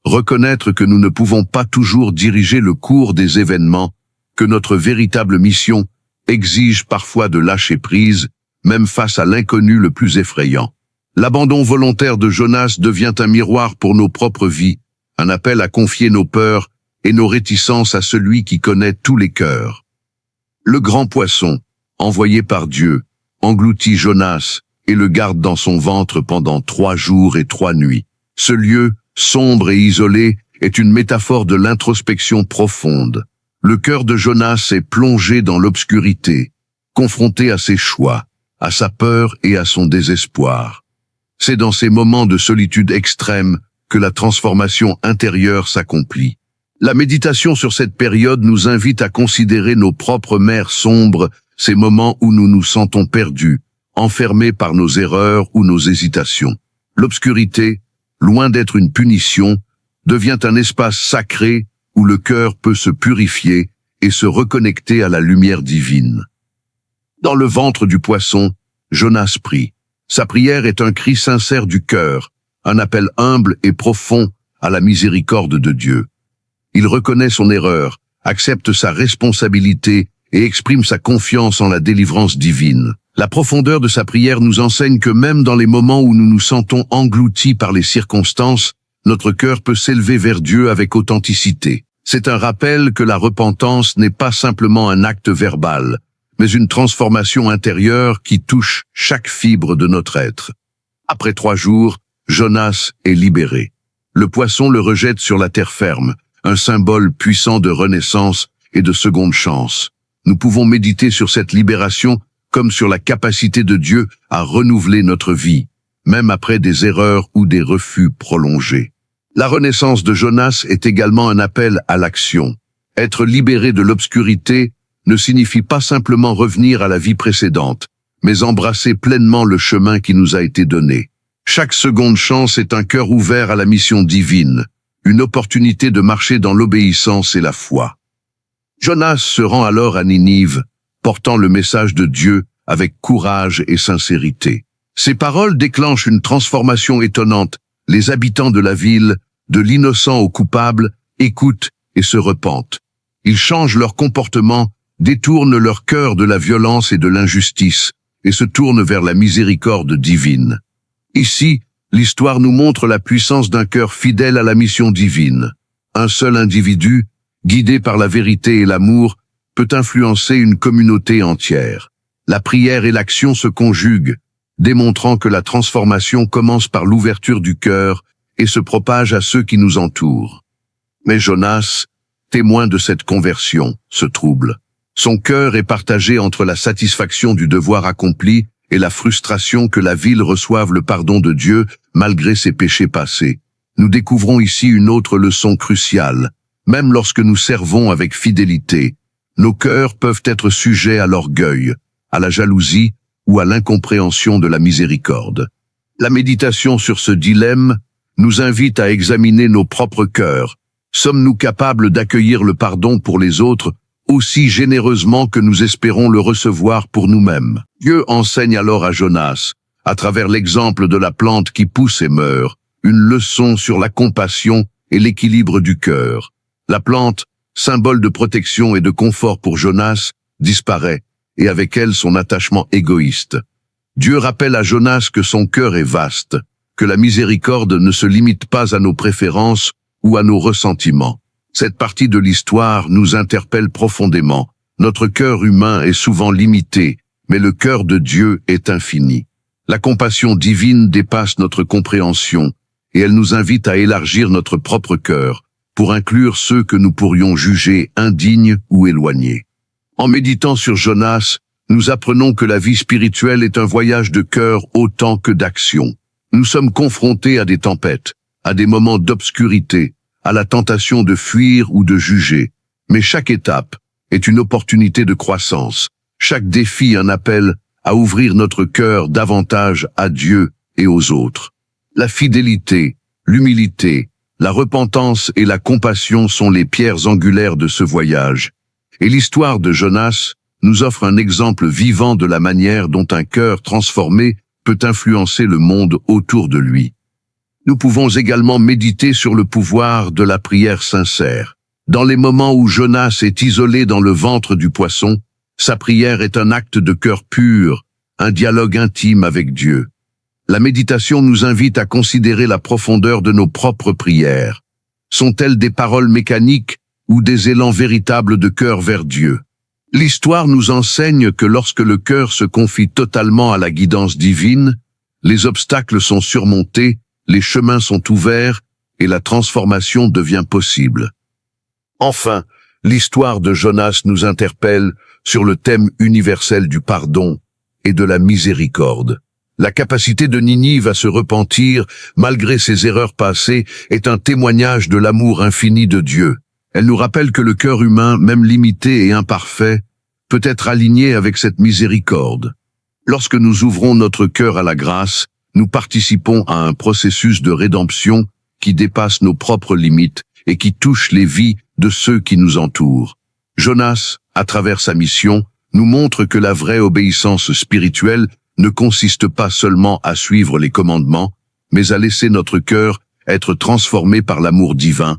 Reconnaître que nous ne pouvons pas toujours diriger le cours des événements, que notre véritable mission exige parfois de lâcher prise, même face à l'inconnu le plus effrayant. L'abandon volontaire de Jonas devient un miroir pour nos propres vies, un appel à confier nos peurs et nos réticences à celui qui connaît tous les cœurs. Le grand poisson, envoyé par Dieu, engloutit Jonas et le garde dans son ventre pendant 3 jours et 3 nuits. Ce lieu, sombre et isolé, est une métaphore de l'introspection profonde. Le cœur de Jonas est plongé dans l'obscurité, confronté à ses choix, à sa peur et à son désespoir. C'est dans ces moments de solitude extrême que la transformation intérieure s'accomplit. La méditation sur cette période nous invite à considérer nos propres mers sombres, ces moments où nous nous sentons perdus, enfermés par nos erreurs ou nos hésitations. L'obscurité, loin d'être une punition, devient un espace sacré où le cœur peut se purifier et se reconnecter à la lumière divine. Dans le ventre du poisson, Jonas prie. Sa prière est un cri sincère du cœur, un appel humble et profond à la miséricorde de Dieu. Il reconnaît son erreur, accepte sa responsabilité et exprime sa confiance en la délivrance divine. La profondeur de sa prière nous enseigne que même dans les moments où nous nous sentons engloutis par les circonstances, notre cœur peut s'élever vers Dieu avec authenticité. C'est un rappel que la repentance n'est pas simplement un acte verbal, mais une transformation intérieure qui touche chaque fibre de notre être. Après 3 jours, Jonas est libéré. Le poisson le rejette sur la terre ferme, un symbole puissant de renaissance et de seconde chance. Nous pouvons méditer sur cette libération comme sur la capacité de Dieu à renouveler notre vie, même après des erreurs ou des refus prolongés. La renaissance de Jonas est également un appel à l'action. Être libéré de l'obscurité ne signifie pas simplement revenir à la vie précédente, mais embrasser pleinement le chemin qui nous a été donné. Chaque seconde chance est un cœur ouvert à la mission divine, une opportunité de marcher dans l'obéissance et la foi. Jonas se rend alors à Ninive, portant le message de Dieu avec courage et sincérité. Ces paroles déclenchent une transformation étonnante. Les habitants de la ville, de l'innocent au coupable, écoutent et se repentent. Ils changent leur comportement, détournent leur cœur de la violence et de l'injustice, et se tournent vers la miséricorde divine. Ici, l'histoire nous montre la puissance d'un cœur fidèle à la mission divine. Un seul individu, guidé par la vérité et l'amour, peut influencer une communauté entière. La prière et l'action se conjuguent, démontrant que la transformation commence par l'ouverture du cœur et se propage à ceux qui nous entourent. Mais Jonas, témoin de cette conversion, se trouble. Son cœur est partagé entre la satisfaction du devoir accompli et la frustration que la ville reçoive le pardon de Dieu malgré ses péchés passés. Nous découvrons ici une autre leçon cruciale. Même lorsque nous servons avec fidélité, nos cœurs peuvent être sujets à l'orgueil, à la jalousie ou à l'incompréhension de la miséricorde. La méditation sur ce dilemme nous invite à examiner nos propres cœurs. Sommes-nous capables d'accueillir le pardon pour les autres aussi généreusement que nous espérons le recevoir pour nous-mêmes? Dieu enseigne alors à Jonas, à travers l'exemple de la plante qui pousse et meurt, une leçon sur la compassion et l'équilibre du cœur. La plante, symbole de protection et de confort pour Jonas, disparaît, et avec elle son attachement égoïste. Dieu rappelle à Jonas que son cœur est vaste, que la miséricorde ne se limite pas à nos préférences ou à nos ressentiments. Cette partie de l'histoire nous interpelle profondément. Notre cœur humain est souvent limité, mais le cœur de Dieu est infini. La compassion divine dépasse notre compréhension, et elle nous invite à élargir notre propre cœur, pour inclure ceux que nous pourrions juger indignes ou éloignés. En méditant sur Jonas, nous apprenons que la vie spirituelle est un voyage de cœur autant que d'action. Nous sommes confrontés à des tempêtes, à des moments d'obscurité, à la tentation de fuir ou de juger. Mais chaque étape est une opportunité de croissance, chaque défi un appel à ouvrir notre cœur davantage à Dieu et aux autres. La fidélité, l'humilité, la repentance et la compassion sont les pierres angulaires de ce voyage. Et l'histoire de Jonas nous offre un exemple vivant de la manière dont un cœur transformé peut influencer le monde autour de lui. Nous pouvons également méditer sur le pouvoir de la prière sincère. Dans les moments où Jonas est isolé dans le ventre du poisson, sa prière est un acte de cœur pur, un dialogue intime avec Dieu. La méditation nous invite à considérer la profondeur de nos propres prières. Sont-elles des paroles mécaniques ou des élans véritables de cœur vers Dieu? L'histoire nous enseigne que lorsque le cœur se confie totalement à la guidance divine, les obstacles sont surmontés, les chemins sont ouverts et la transformation devient possible. Enfin, l'histoire de Jonas nous interpelle sur le thème universel du pardon et de la miséricorde. La capacité de Ninive à se repentir, malgré ses erreurs passées, est un témoignage de l'amour infini de Dieu. Elle nous rappelle que le cœur humain, même limité et imparfait, peut être aligné avec cette miséricorde. Lorsque nous ouvrons notre cœur à la grâce, nous participons à un processus de rédemption qui dépasse nos propres limites et qui touche les vies de ceux qui nous entourent. Jonas, à travers sa mission, nous montre que la vraie obéissance spirituelle ne consiste pas seulement à suivre les commandements, mais à laisser notre cœur être transformé par l'amour divin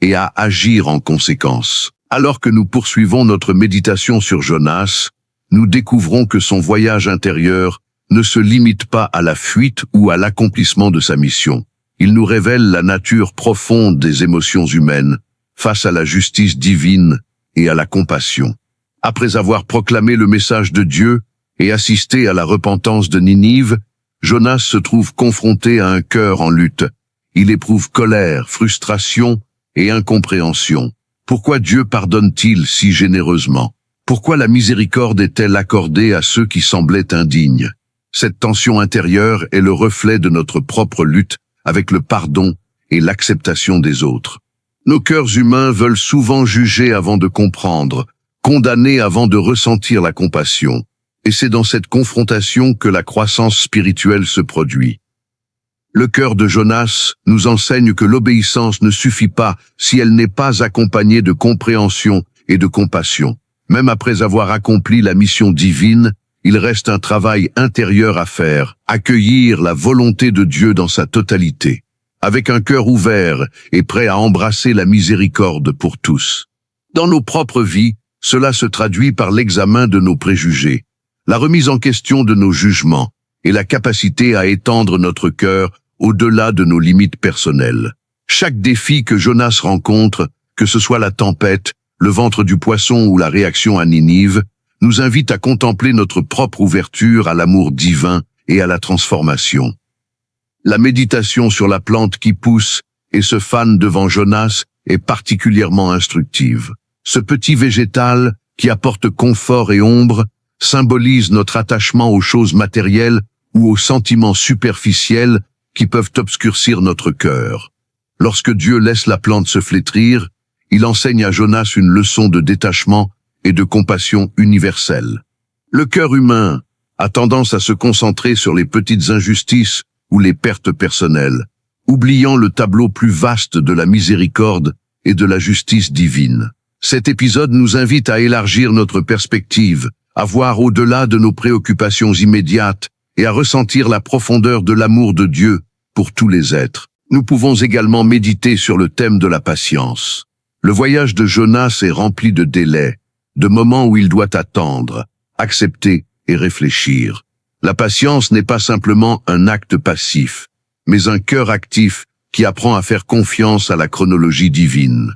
et à agir en conséquence. Alors que nous poursuivons notre méditation sur Jonas, nous découvrons que son voyage intérieur ne se limite pas à la fuite ou à l'accomplissement de sa mission. Il nous révèle la nature profonde des émotions humaines face à la justice divine et à la compassion. Après avoir proclamé le message de Dieu et assisté à la repentance de Ninive, Jonas se trouve confronté à un cœur en lutte. Il éprouve colère, frustration et incompréhension. Pourquoi Dieu pardonne-t-il si généreusement? Pourquoi la miséricorde est-elle accordée à ceux qui semblaient indignes? Cette tension intérieure est le reflet de notre propre lutte avec le pardon et l'acceptation des autres. Nos cœurs humains veulent souvent juger avant de comprendre, condamner avant de ressentir la compassion. Et c'est dans cette confrontation que la croissance spirituelle se produit. Le cœur de Jonas nous enseigne que l'obéissance ne suffit pas si elle n'est pas accompagnée de compréhension et de compassion. Même après avoir accompli la mission divine, il reste un travail intérieur à faire, accueillir la volonté de Dieu dans sa totalité, avec un cœur ouvert et prêt à embrasser la miséricorde pour tous. Dans nos propres vies, cela se traduit par l'examen de nos préjugés, la remise en question de nos jugements et la capacité à étendre notre cœur au-delà de nos limites personnelles. Chaque défi que Jonas rencontre, que ce soit la tempête, le ventre du poisson ou la réaction à Ninive, nous invite à contempler notre propre ouverture à l'amour divin et à la transformation. La méditation sur la plante qui pousse et se fane devant Jonas est particulièrement instructive. Ce petit végétal, qui apporte confort et ombre, symbolise notre attachement aux choses matérielles ou aux sentiments superficiels qui peuvent obscurcir notre cœur. Lorsque Dieu laisse la plante se flétrir, il enseigne à Jonas une leçon de détachement et de compassion universelle. Le cœur humain a tendance à se concentrer sur les petites injustices ou les pertes personnelles, oubliant le tableau plus vaste de la miséricorde et de la justice divine. Cet épisode nous invite à élargir notre perspective, à voir au-delà de nos préoccupations immédiates et à ressentir la profondeur de l'amour de Dieu pour tous les êtres. Nous pouvons également méditer sur le thème de la patience. Le voyage de Jonas est rempli de délais, de moments où il doit attendre, accepter et réfléchir. La patience n'est pas simplement un acte passif, mais un cœur actif qui apprend à faire confiance à la chronologie divine.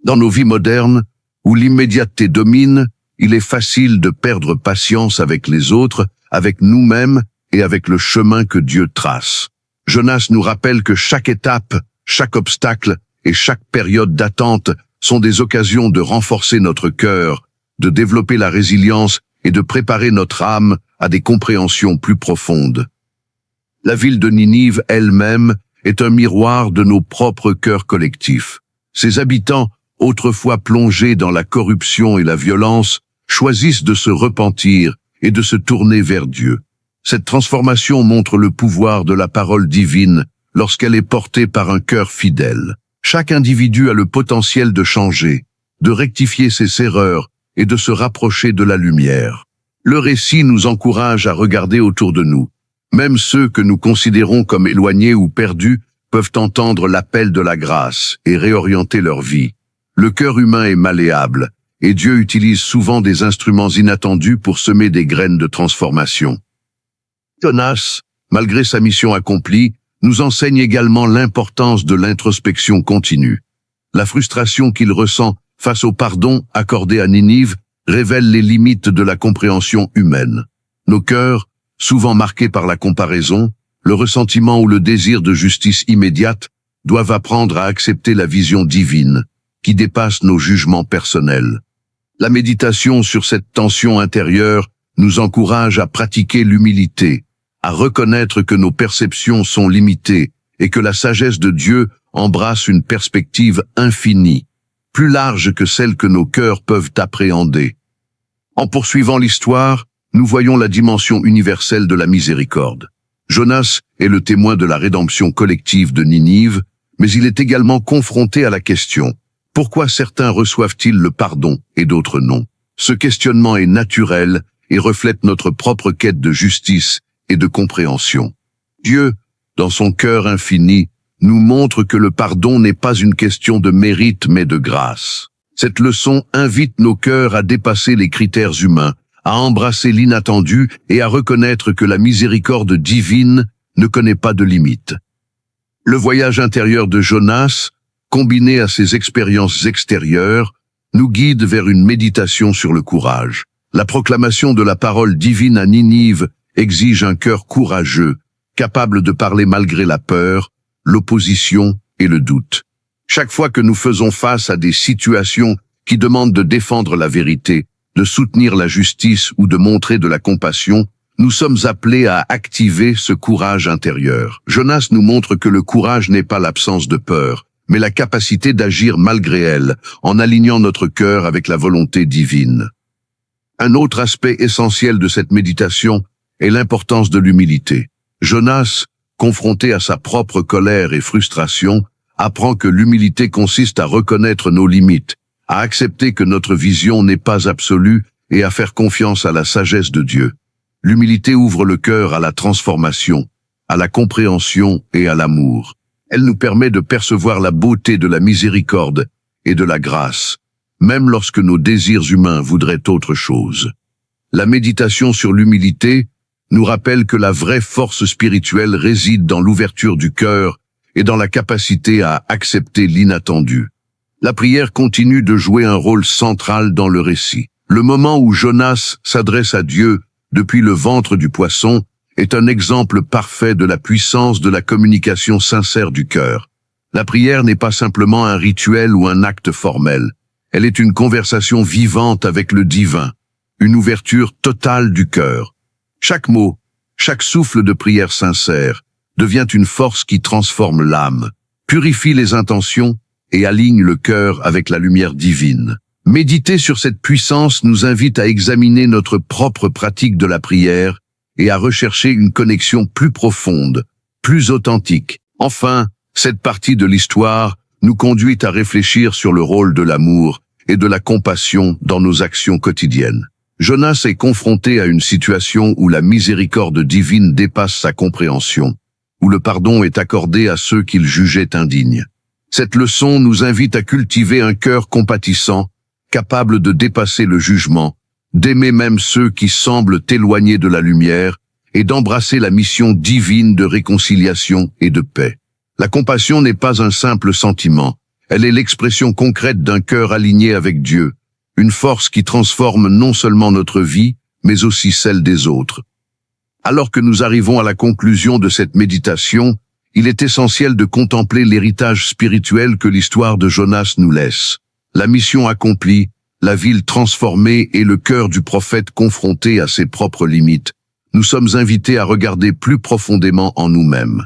Dans nos vies modernes, où l'immédiateté domine, il est facile de perdre patience avec les autres, avec nous-mêmes et avec le chemin que Dieu trace. Jonas nous rappelle que chaque étape, chaque obstacle et chaque période d'attente sont des occasions de renforcer notre cœur, de développer la résilience et de préparer notre âme à des compréhensions plus profondes. La ville de Ninive elle-même est un miroir de nos propres cœurs collectifs. Ses habitants, autrefois plongés dans la corruption et la violence, choisissent de se repentir et de se tourner vers Dieu. Cette transformation montre le pouvoir de la parole divine lorsqu'elle est portée par un cœur fidèle. Chaque individu a le potentiel de changer, de rectifier ses erreurs et de se rapprocher de la lumière. Le récit nous encourage à regarder autour de nous. Même ceux que nous considérons comme éloignés ou perdus peuvent entendre l'appel de la grâce et réorienter leur vie. Le cœur humain est malléable, et Dieu utilise souvent des instruments inattendus pour semer des graines de transformation. Jonas, malgré sa mission accomplie, nous enseigne également l'importance de l'introspection continue. La frustration qu'il ressent face au pardon accordé à Ninive révèle les limites de la compréhension humaine. Nos cœurs, souvent marqués par la comparaison, le ressentiment ou le désir de justice immédiate, doivent apprendre à accepter la vision divine, qui dépasse nos jugements personnels. La méditation sur cette tension intérieure nous encourage à pratiquer l'humilité, à reconnaître que nos perceptions sont limitées et que la sagesse de Dieu embrasse une perspective infinie, plus large que celle que nos cœurs peuvent appréhender. En poursuivant l'histoire, nous voyons la dimension universelle de la miséricorde. Jonas est le témoin de la rédemption collective de Ninive, mais il est également confronté à la question: pourquoi certains reçoivent-ils le pardon et d'autres non? Ce questionnement est naturel et reflète notre propre quête de justice et de compréhension. Dieu, dans son cœur infini, nous montre que le pardon n'est pas une question de mérite mais de grâce. Cette leçon invite nos cœurs à dépasser les critères humains, à embrasser l'inattendu et à reconnaître que la miséricorde divine ne connaît pas de limites. Le voyage intérieur de Jonas, combiné à ses expériences extérieures, nous guide vers une méditation sur le courage. La proclamation de la parole divine à Ninive exige un cœur courageux, capable de parler malgré la peur, l'opposition et le doute. Chaque fois que nous faisons face à des situations qui demandent de défendre la vérité, de soutenir la justice ou de montrer de la compassion, nous sommes appelés à activer ce courage intérieur. Jonas nous montre que le courage n'est pas l'absence de peur, mais la capacité d'agir malgré elle, en alignant notre cœur avec la volonté divine. Un autre aspect essentiel de cette méditation est l'importance de l'humilité. Jonas, confronté à sa propre colère et frustration, apprend que l'humilité consiste à reconnaître nos limites, à accepter que notre vision n'est pas absolue et à faire confiance à la sagesse de Dieu. L'humilité ouvre le cœur à la transformation, à la compréhension et à l'amour. Elle nous permet de percevoir la beauté de la miséricorde et de la grâce, même lorsque nos désirs humains voudraient autre chose. La méditation sur l'humilité nous rappelle que la vraie force spirituelle réside dans l'ouverture du cœur et dans la capacité à accepter l'inattendu. La prière continue de jouer un rôle central dans le récit. Le moment où Jonas s'adresse à Dieu depuis le ventre du poisson est un exemple parfait de la puissance de la communication sincère du cœur. La prière n'est pas simplement un rituel ou un acte formel. Elle est une conversation vivante avec le divin, une ouverture totale du cœur. Chaque mot, chaque souffle de prière sincère devient une force qui transforme l'âme, purifie les intentions et aligne le cœur avec la lumière divine. Méditer sur cette puissance nous invite à examiner notre propre pratique de la prière et à rechercher une connexion plus profonde, plus authentique. Enfin, cette partie de l'histoire nous conduit à réfléchir sur le rôle de l'amour et de la compassion dans nos actions quotidiennes. Jonas est confronté à une situation où la miséricorde divine dépasse sa compréhension, où le pardon est accordé à ceux qu'il jugeait indignes. Cette leçon nous invite à cultiver un cœur compatissant, capable de dépasser le jugement, d'aimer même ceux qui semblent éloignés de la lumière et d'embrasser la mission divine de réconciliation et de paix. La compassion n'est pas un simple sentiment, elle est l'expression concrète d'un cœur aligné avec Dieu, une force qui transforme non seulement notre vie, mais aussi celle des autres. Alors que nous arrivons à la conclusion de cette méditation, il est essentiel de contempler l'héritage spirituel que l'histoire de Jonas nous laisse. La mission accomplie, la ville transformée et le cœur du prophète confronté à ses propres limites, nous sommes invités à regarder plus profondément en nous-mêmes.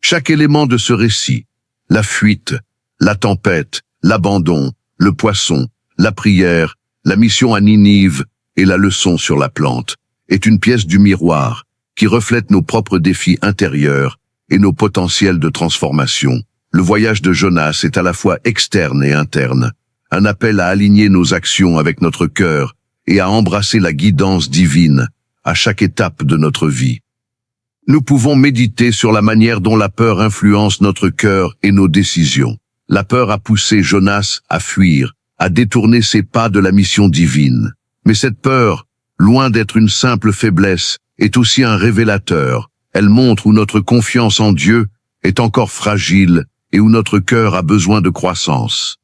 Chaque élément de ce récit, la fuite, la tempête, l'abandon, le poisson, la prière, la mission à Ninive et la leçon sur la plante, est une pièce du miroir qui reflète nos propres défis intérieurs et nos potentiels de transformation. Le voyage de Jonas est à la fois externe et interne, un appel à aligner nos actions avec notre cœur et à embrasser la guidance divine à chaque étape de notre vie. Nous pouvons méditer sur la manière dont la peur influence notre cœur et nos décisions. La peur a poussé Jonas à fuir, à détourner ses pas de la mission divine. Mais cette peur, loin d'être une simple faiblesse, est aussi un révélateur. Elle montre où notre confiance en Dieu est encore fragile et où notre cœur a besoin de croissance.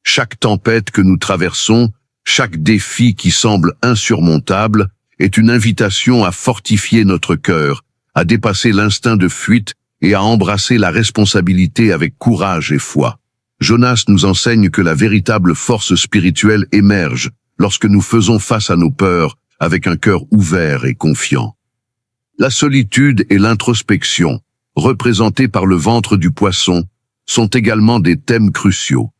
Chaque tempête que nous traversons, chaque défi qui semble insurmontable, est une invitation à fortifier notre cœur, à dépasser l'instinct de fuite et à embrasser la responsabilité avec courage et foi. Jonas nous enseigne que la véritable force spirituelle émerge lorsque nous faisons face à nos peurs avec un cœur ouvert et confiant. La solitude et l'introspection, représentées par le ventre du poisson, sont également des thèmes cruciaux.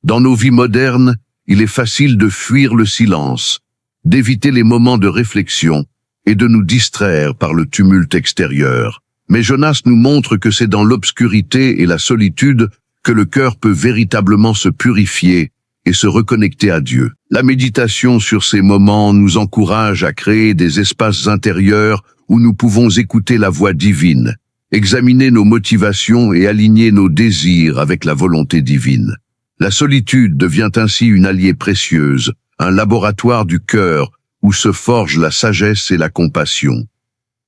Dans nos vies modernes, il est facile de fuir le silence, d'éviter les moments de réflexion et de nous distraire par le tumulte extérieur. Mais Jonas nous montre que c'est dans l'obscurité et la solitude que le cœur peut véritablement se purifier et se reconnecter à Dieu. La méditation sur ces moments nous encourage à créer des espaces intérieurs où nous pouvons écouter la voix divine, examiner nos motivations et aligner nos désirs avec la volonté divine. La solitude devient ainsi une alliée précieuse, un laboratoire du cœur où se forgent la sagesse et la compassion.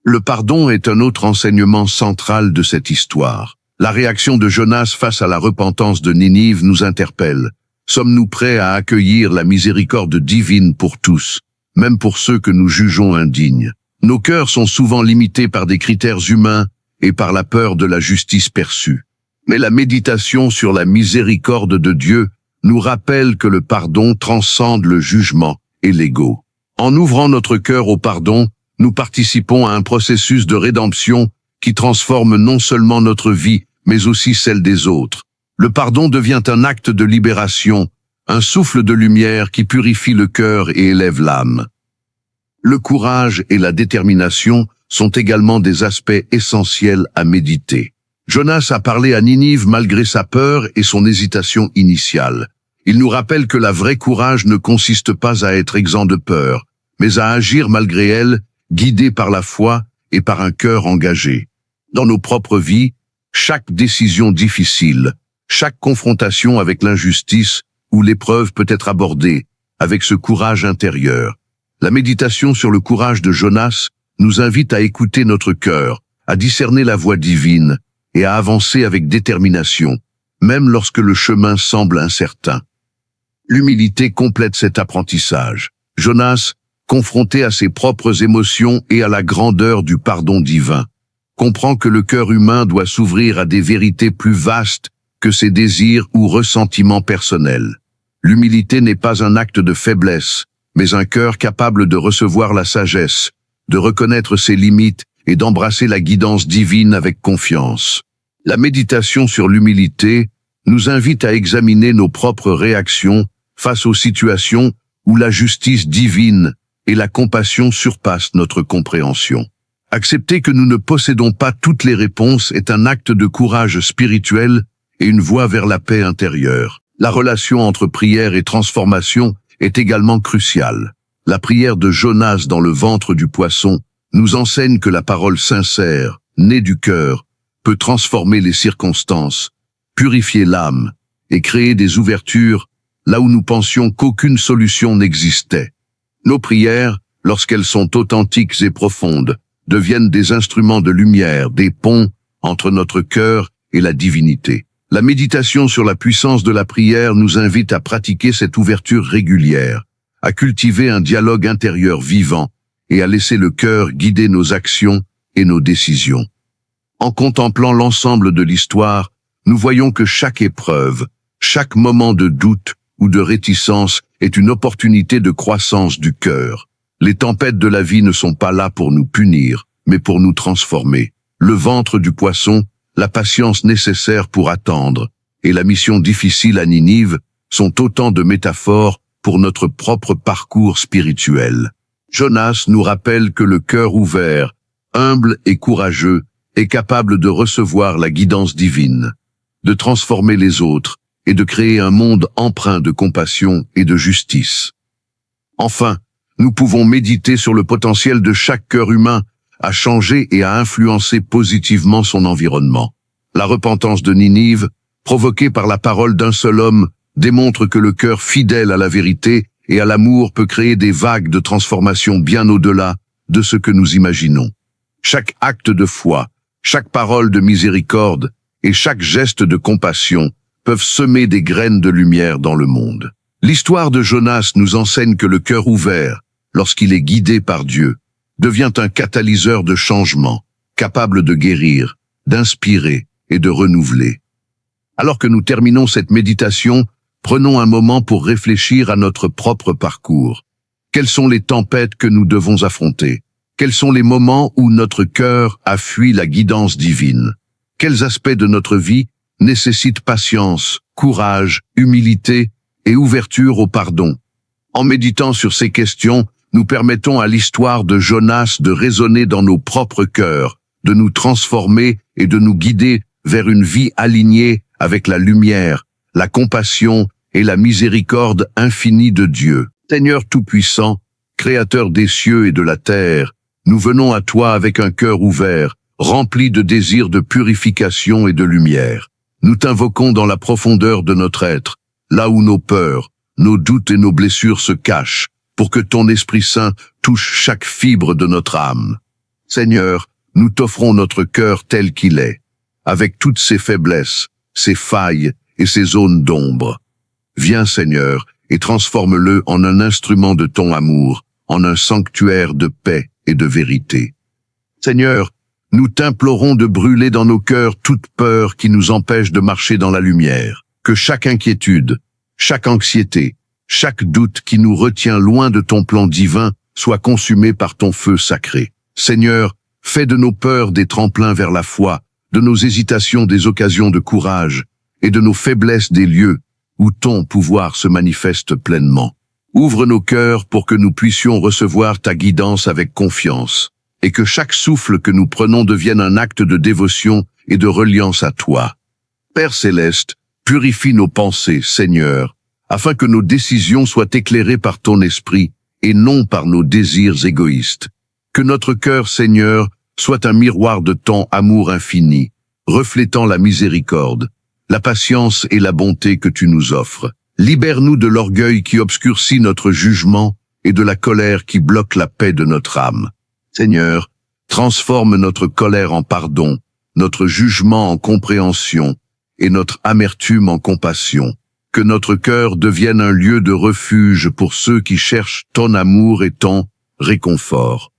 Le pardon est un autre enseignement central de cette histoire. La réaction de Jonas face à la repentance de Ninive nous interpelle. Sommes-nous prêts à accueillir la miséricorde divine pour tous, même pour ceux que nous jugeons indignes? Nos cœurs sont souvent limités par des critères humains et par la peur de la justice perçue. Mais la méditation sur la miséricorde de Dieu nous rappelle que le pardon transcende le jugement et l'ego. En ouvrant notre cœur au pardon, nous participons à un processus de rédemption qui transforme non seulement notre vie, mais aussi celle des autres. Le pardon devient un acte de libération, un souffle de lumière qui purifie le cœur et élève l'âme. Le courage et la détermination sont également des aspects essentiels à méditer. Jonas a parlé à Ninive malgré sa peur et son hésitation initiale. Il nous rappelle que la vraie courage ne consiste pas à être exempt de peur, mais à agir malgré elle, guidé par la foi et par un cœur engagé. Dans nos propres vies, chaque décision difficile, chaque confrontation avec l'injustice ou l'épreuve peut être abordée avec ce courage intérieur. La méditation sur le courage de Jonas nous invite à écouter notre cœur, à discerner la voix divine et à avancer avec détermination, même lorsque le chemin semble incertain. L'humilité complète cet apprentissage. Jonas, confronté à ses propres émotions et à la grandeur du pardon divin, comprend que le cœur humain doit s'ouvrir à des vérités plus vastes que ses désirs ou ressentiments personnels. L'humilité n'est pas un acte de faiblesse, mais un cœur capable de recevoir la sagesse, de reconnaître ses limites et d'embrasser la guidance divine avec confiance. La méditation sur l'humilité nous invite à examiner nos propres réactions face aux situations où la justice divine et la compassion surpassent notre compréhension. Accepter que nous ne possédons pas toutes les réponses est un acte de courage spirituel et une voie vers la paix intérieure. La relation entre prière et transformation est également cruciale. La prière de Jonas dans le ventre du poisson nous enseigne que la parole sincère, née du cœur, peut transformer les circonstances, purifier l'âme et créer des ouvertures là où nous pensions qu'aucune solution n'existait. Nos prières, lorsqu'elles sont authentiques et profondes, deviennent des instruments de lumière, des ponts entre notre cœur et la divinité. La méditation sur la puissance de la prière nous invite à pratiquer cette ouverture régulière, à cultiver un dialogue intérieur vivant et à laisser le cœur guider nos actions et nos décisions. En contemplant l'ensemble de l'histoire, nous voyons que chaque épreuve, chaque moment de doute ou de réticence est une opportunité de croissance du cœur. Les tempêtes de la vie ne sont pas là pour nous punir, mais pour nous transformer. Le ventre du poisson, la patience nécessaire pour attendre, et la mission difficile à Ninive sont autant de métaphores pour notre propre parcours spirituel. Jonas nous rappelle que le cœur ouvert, humble et courageux, est capable de recevoir la guidance divine, de transformer les autres et de créer un monde empreint de compassion et de justice. Enfin, nous pouvons méditer sur le potentiel de chaque cœur humain à changer et à influencer positivement son environnement. La repentance de Ninive, provoquée par la parole d'un seul homme, démontre que le cœur fidèle à la vérité et à l'amour peut créer des vagues de transformation bien au-delà de ce que nous imaginons. Chaque acte de foi, chaque parole de miséricorde et chaque geste de compassion peuvent semer des graines de lumière dans le monde. L'histoire de Jonas nous enseigne que le cœur ouvert, lorsqu'il est guidé par Dieu, devient un catalyseur de changement, capable de guérir, d'inspirer et de renouveler. Alors que nous terminons cette méditation, prenons un moment pour réfléchir à notre propre parcours. Quelles sont les tempêtes que nous devons affronter? Quels sont les moments où notre cœur a fui la guidance divine? Quels aspects de notre vie nécessitent patience, courage, humilité et ouverture au pardon? En méditant sur ces questions, nous permettons à l'histoire de Jonas de résonner dans nos propres cœurs, de nous transformer et de nous guider vers une vie alignée avec la lumière, la compassion et la miséricorde infinie de Dieu. Seigneur Tout-Puissant, Créateur des cieux et de la terre, nous venons à toi avec un cœur ouvert, rempli de désirs de purification et de lumière. Nous t'invoquons dans la profondeur de notre être, là où nos peurs, nos doutes et nos blessures se cachent, pour que ton Esprit Saint touche chaque fibre de notre âme. Seigneur, nous t'offrons notre cœur tel qu'il est, avec toutes ses faiblesses, ses failles et ses zones d'ombre. Viens, Seigneur, et transforme-le en un instrument de ton amour, en un sanctuaire de paix et de vérité. Seigneur, nous t'implorons de brûler dans nos cœurs toute peur qui nous empêche de marcher dans la lumière, que chaque inquiétude, chaque anxiété, chaque doute qui nous retient loin de ton plan divin soit consumé par ton feu sacré. Seigneur, fais de nos peurs des tremplins vers la foi, de nos hésitations des occasions de courage, et de nos faiblesses des lieux où ton pouvoir se manifeste pleinement. Ouvre nos cœurs pour que nous puissions recevoir ta guidance avec confiance, et que chaque souffle que nous prenons devienne un acte de dévotion et de reliance à toi. Père céleste, purifie nos pensées, Seigneur, afin que nos décisions soient éclairées par ton esprit et non par nos désirs égoïstes. Que notre cœur, Seigneur, soit un miroir de ton amour infini, reflétant la miséricorde, la patience et la bonté que tu nous offres. Libère-nous de l'orgueil qui obscurcit notre jugement et de la colère qui bloque la paix de notre âme. Seigneur, transforme notre colère en pardon, notre jugement en compréhension et notre amertume en compassion. Que notre cœur devienne un lieu de refuge pour ceux qui cherchent ton amour et ton réconfort.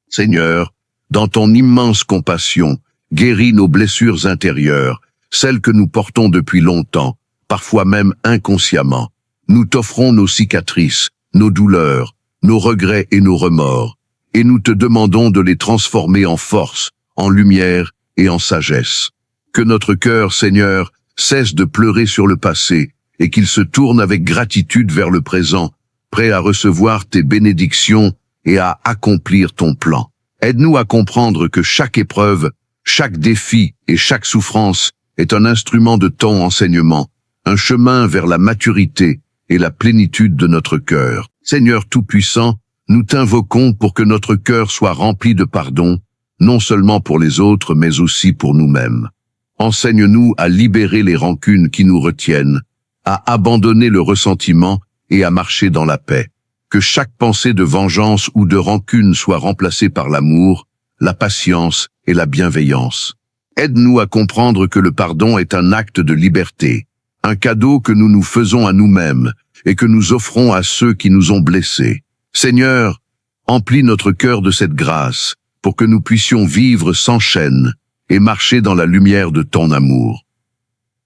Seigneur, dans ton immense compassion, guéris nos blessures intérieures, celles que nous portons depuis longtemps, parfois même inconsciemment. Nous t'offrons nos cicatrices, nos douleurs, nos regrets et nos remords, et nous te demandons de les transformer en force, en lumière et en sagesse. Que notre cœur, Seigneur, cesse de pleurer sur le passé, et qu'il se tourne avec gratitude vers le présent, prêt à recevoir tes bénédictions et à accomplir ton plan. Aide-nous à comprendre que chaque épreuve, chaque défi et chaque souffrance est un instrument de ton enseignement, un chemin vers la maturité et la plénitude de notre cœur. Seigneur Tout-Puissant, nous t'invoquons pour que notre cœur soit rempli de pardon, non seulement pour les autres, mais aussi pour nous-mêmes. Enseigne-nous à libérer les rancunes qui nous retiennent, à abandonner le ressentiment et à marcher dans la paix. Que chaque pensée de vengeance ou de rancune soit remplacée par l'amour, la patience et la bienveillance. Aide-nous à comprendre que le pardon est un acte de liberté, un cadeau que nous nous faisons à nous-mêmes et que nous offrons à ceux qui nous ont blessés. Seigneur, emplis notre cœur de cette grâce pour que nous puissions vivre sans chaîne et marcher dans la lumière de ton amour.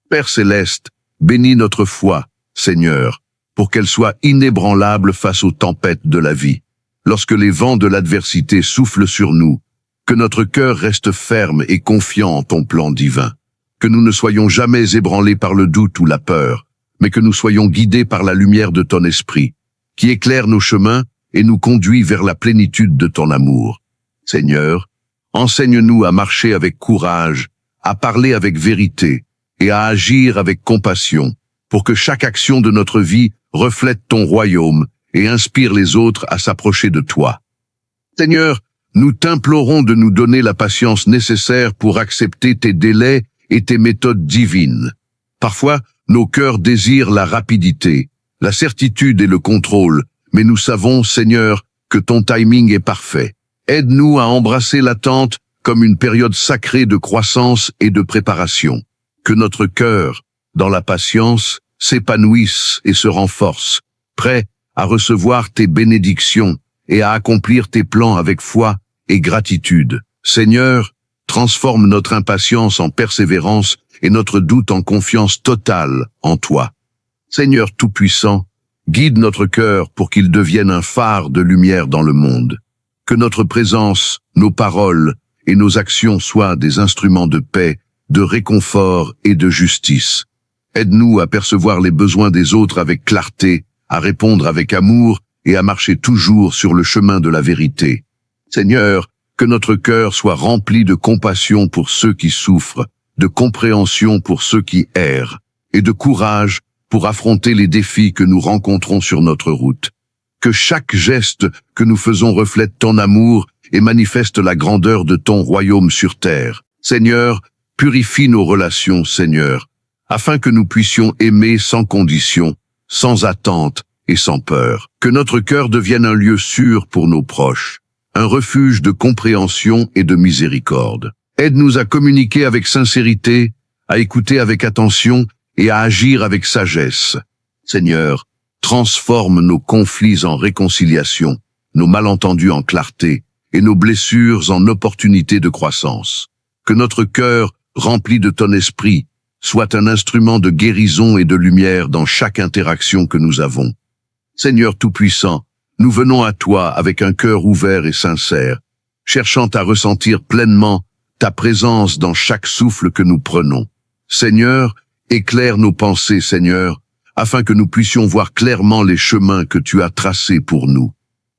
Père céleste, bénis notre foi, Seigneur, pour qu'elle soit inébranlable face aux tempêtes de la vie. Lorsque les vents de l'adversité soufflent sur nous, que notre cœur reste ferme et confiant en ton plan divin. Que nous ne soyons jamais ébranlés par le doute ou la peur, mais que nous soyons guidés par la lumière de ton esprit, qui éclaire nos chemins et nous conduit vers la plénitude de ton amour. Seigneur, enseigne-nous à marcher avec courage, à parler avec vérité et à agir avec compassion, pour que chaque action de notre vie reflète ton royaume et inspire les autres à s'approcher de toi. Seigneur, nous t'implorons de nous donner la patience nécessaire pour accepter tes délais et tes méthodes divines. Parfois, nos cœurs désirent la rapidité, la certitude et le contrôle, mais nous savons, Seigneur, que ton timing est parfait. Aide-nous à embrasser l'attente comme une période sacrée de croissance et de préparation. Que notre cœur, dans la patience, s'épanouisse et se renforce, prêt à recevoir tes bénédictions et à accomplir tes plans avec foi et gratitude. Seigneur, transforme notre impatience en persévérance et notre doute en confiance totale en toi. Seigneur Tout-Puissant, guide notre cœur pour qu'il devienne un phare de lumière dans le monde. Que notre présence, nos paroles et nos actions soient des instruments de paix, de réconfort et de justice. Aide-nous à percevoir les besoins des autres avec clarté, à répondre avec amour et à marcher toujours sur le chemin de la vérité. Seigneur, que notre cœur soit rempli de compassion pour ceux qui souffrent, de compréhension pour ceux qui errent, et de courage pour affronter les défis que nous rencontrons sur notre route. Que chaque geste que nous faisons reflète ton amour et manifeste la grandeur de ton royaume sur terre. Seigneur, purifie nos relations, Seigneur, afin que nous puissions aimer sans condition, sans attente et sans peur. Que notre cœur devienne un lieu sûr pour nos proches, un refuge de compréhension et de miséricorde. Aide-nous à communiquer avec sincérité, à écouter avec attention et à agir avec sagesse. Seigneur, transforme nos conflits en réconciliation, nos malentendus en clarté et nos blessures en opportunités de croissance. Que notre cœur, rempli de ton esprit, soit un instrument de guérison et de lumière dans chaque interaction que nous avons. Seigneur Tout-Puissant, nous venons à toi avec un cœur ouvert et sincère, cherchant à ressentir pleinement ta présence dans chaque souffle que nous prenons. Seigneur, éclaire nos pensées, Seigneur, afin que nous puissions voir clairement les chemins que tu as tracés pour nous.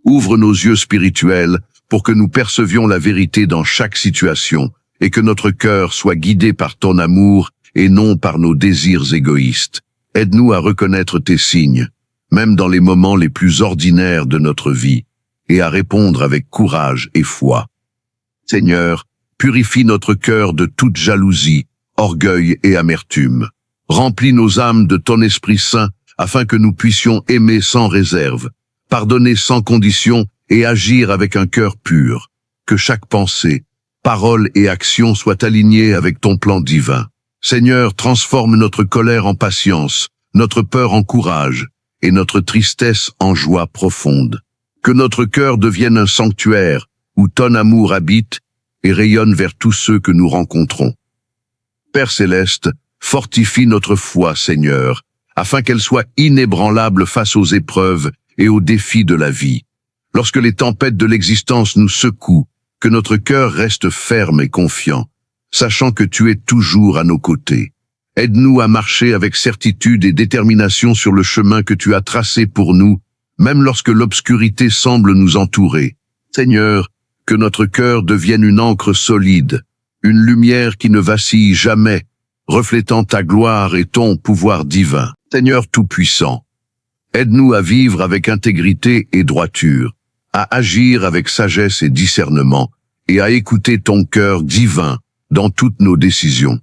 Ouvre nos yeux spirituels pour que nous percevions la vérité dans chaque situation et que notre cœur soit guidé par ton amour et non par nos désirs égoïstes. Aide-nous à reconnaître tes signes, même dans les moments les plus ordinaires de notre vie, et à répondre avec courage et foi. Seigneur, purifie notre cœur de toute jalousie, orgueil et amertume. Remplis nos âmes de ton Esprit Saint afin que nous puissions aimer sans réserve, pardonner sans condition et agir avec un cœur pur. Que chaque pensée, parole et action soient alignées avec ton plan divin. Seigneur, transforme notre colère en patience, notre peur en courage et notre tristesse en joie profonde. Que notre cœur devienne un sanctuaire où ton amour habite et rayonne vers tous ceux que nous rencontrons. Père céleste, fortifie notre foi, Seigneur, afin qu'elle soit inébranlable face aux épreuves et aux défis de la vie. Lorsque les tempêtes de l'existence nous secouent, que notre cœur reste ferme et confiant, sachant que tu es toujours à nos côtés. Aide-nous à marcher avec certitude et détermination sur le chemin que tu as tracé pour nous, même lorsque l'obscurité semble nous entourer. Seigneur, que notre cœur devienne une encre solide, une lumière qui ne vacille jamais, reflétant ta gloire et ton pouvoir divin. Seigneur Tout-Puissant, aide-nous à vivre avec intégrité et droiture, à agir avec sagesse et discernement, et à écouter ton cœur divin dans toutes nos décisions.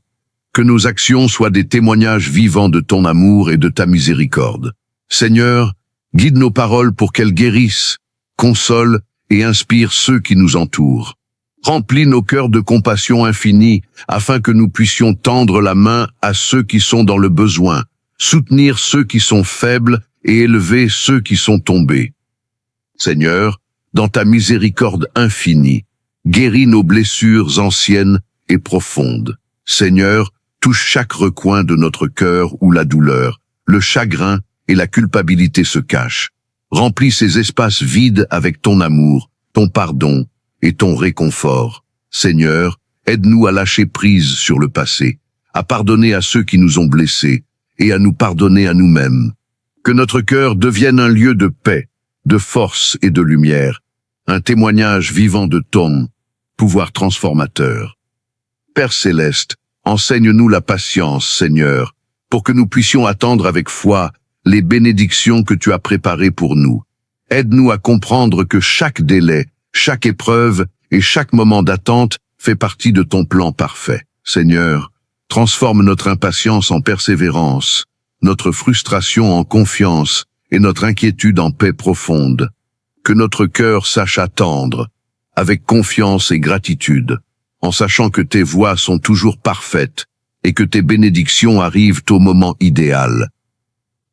Que nos actions soient des témoignages vivants de ton amour et de ta miséricorde. Seigneur, guide nos paroles pour qu'elles guérissent, consolent et inspirent ceux qui nous entourent. Remplis nos cœurs de compassion infinie afin que nous puissions tendre la main à ceux qui sont dans le besoin, soutenir ceux qui sont faibles et élever ceux qui sont tombés. Seigneur, dans ta miséricorde infinie, guéris nos blessures anciennes et profondes. Seigneur, touche chaque recoin de notre cœur où la douleur, le chagrin et la culpabilité se cachent. Remplis ces espaces vides avec ton amour, ton pardon et ton réconfort. Seigneur, aide-nous à lâcher prise sur le passé, à pardonner à ceux qui nous ont blessés et à nous pardonner à nous-mêmes. Que notre cœur devienne un lieu de paix, de force et de lumière, un témoignage vivant de ton pouvoir transformateur. Père céleste, enseigne-nous la patience, Seigneur, pour que nous puissions attendre avec foi les bénédictions que tu as préparées pour nous. Aide-nous à comprendre que chaque délai, chaque épreuve et chaque moment d'attente fait partie de ton plan parfait. Seigneur, transforme notre impatience en persévérance, notre frustration en confiance et notre inquiétude en paix profonde. Que notre cœur sache attendre, avec confiance et gratitude, en sachant que tes voies sont toujours parfaites et que tes bénédictions arrivent au moment idéal.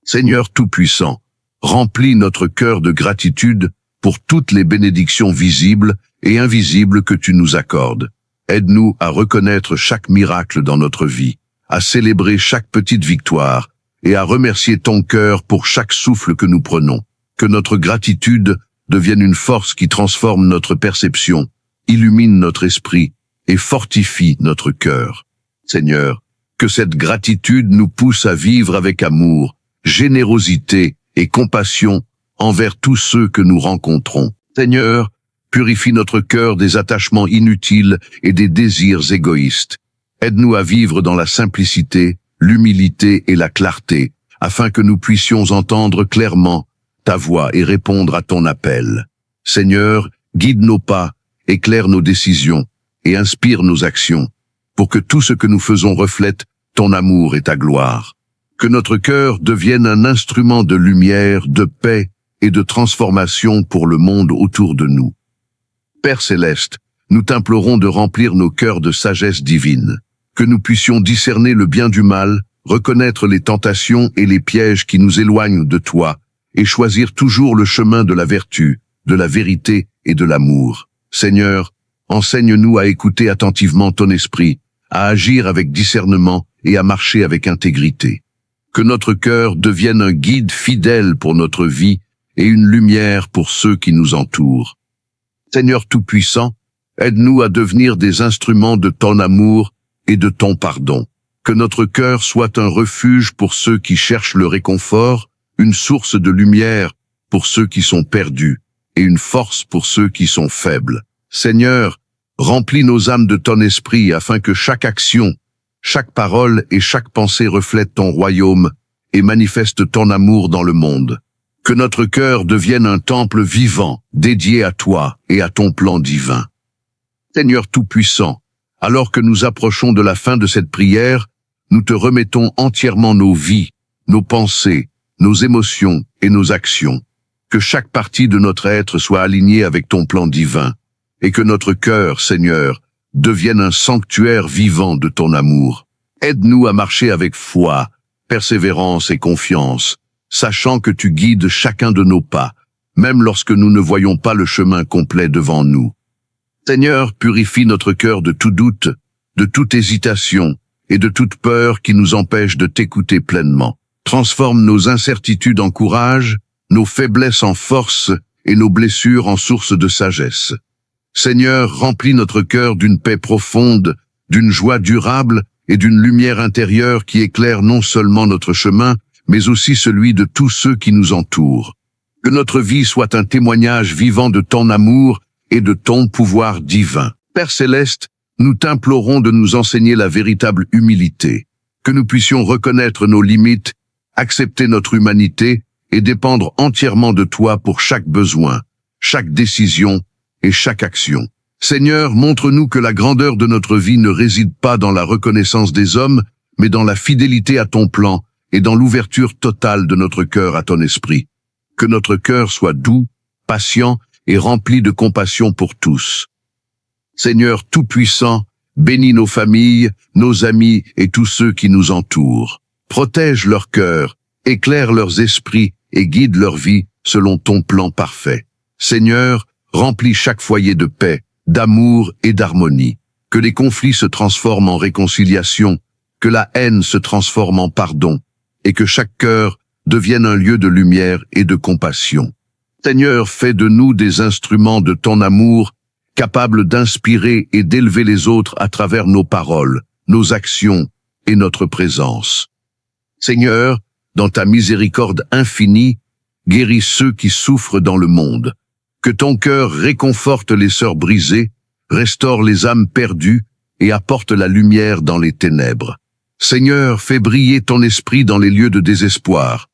Seigneur Tout-Puissant, remplis notre cœur de gratitude pour toutes les bénédictions visibles et invisibles que tu nous accordes. Aide-nous à reconnaître chaque miracle dans notre vie, à célébrer chaque petite victoire et à remercier ton cœur pour chaque souffle que nous prenons. Que notre gratitude devienne une force qui transforme notre perception, illumine notre esprit et fortifie notre cœur. Seigneur, que cette gratitude nous pousse à vivre avec amour, générosité et compassion envers tous ceux que nous rencontrons. Seigneur, purifie notre cœur des attachements inutiles et des désirs égoïstes. Aide-nous à vivre dans la simplicité, l'humilité et la clarté, afin que nous puissions entendre clairement ta voix et répondre à ton appel. Seigneur, guide nos pas, éclaire nos décisions et inspire nos actions, pour que tout ce que nous faisons reflète ton amour et ta gloire. Que notre cœur devienne un instrument de lumière, de paix et de transformation pour le monde autour de nous. Père céleste, nous t'implorons de remplir nos cœurs de sagesse divine, que nous puissions discerner le bien du mal, reconnaître les tentations et les pièges qui nous éloignent de toi, et choisir toujours le chemin de la vertu, de la vérité et de l'amour. Seigneur, enseigne-nous à écouter attentivement ton esprit, à agir avec discernement et à marcher avec intégrité. Que notre cœur devienne un guide fidèle pour notre vie et une lumière pour ceux qui nous entourent. Seigneur Tout-Puissant, aide-nous à devenir des instruments de ton amour et de ton pardon. Que notre cœur soit un refuge pour ceux qui cherchent le réconfort, une source de lumière pour ceux qui sont perdus et une force pour ceux qui sont faibles. Seigneur, remplis nos âmes de ton esprit afin que chaque action, chaque parole et chaque pensée reflètent ton royaume et manifeste ton amour dans le monde. Que notre cœur devienne un temple vivant, dédié à toi et à ton plan divin. Seigneur Tout-Puissant, alors que nous approchons de la fin de cette prière, nous te remettons entièrement nos vies, nos pensées, nos émotions et nos actions. Que chaque partie de notre être soit alignée avec ton plan divin, et que notre cœur, Seigneur, devienne un sanctuaire vivant de ton amour. Aide-nous à marcher avec foi, persévérance et confiance, sachant que tu guides chacun de nos pas, même lorsque nous ne voyons pas le chemin complet devant nous. Seigneur, purifie notre cœur de tout doute, de toute hésitation et de toute peur qui nous empêche de t'écouter pleinement. Transforme nos incertitudes en courage, nos faiblesses en force et nos blessures en source de sagesse. Seigneur, remplis notre cœur d'une paix profonde, d'une joie durable et d'une lumière intérieure qui éclaire non seulement notre chemin, mais aussi celui de tous ceux qui nous entourent. Que notre vie soit un témoignage vivant de ton amour et de ton pouvoir divin. Père céleste, nous t'implorons de nous enseigner la véritable humilité, que nous puissions reconnaître nos limites, accepter notre humanité et dépendre entièrement de toi pour chaque besoin, chaque décision et chaque action. Seigneur, montre-nous que la grandeur de notre vie ne réside pas dans la reconnaissance des hommes, mais dans la fidélité à ton plan et dans l'ouverture totale de notre cœur à ton esprit. Que notre cœur soit doux, patient et rempli de compassion pour tous. Seigneur Tout-Puissant, bénis nos familles, nos amis et tous ceux qui nous entourent. Protège leur cœur, éclaire leurs esprits et guide leur vie selon ton plan parfait. Seigneur, remplis chaque foyer de paix, d'amour et d'harmonie. Que les conflits se transforment en réconciliation, que la haine se transforme en pardon, et que chaque cœur devienne un lieu de lumière et de compassion. Seigneur, fais de nous des instruments de ton amour, capables d'inspirer et d'élever les autres à travers nos paroles, nos actions et notre présence. Seigneur, dans ta miséricorde infinie, guéris ceux qui souffrent dans le monde. Que ton cœur réconforte les sœurs brisées, restaure les âmes perdues et apporte la lumière dans les ténèbres. Seigneur, fais briller ton esprit dans les lieux de désespoir,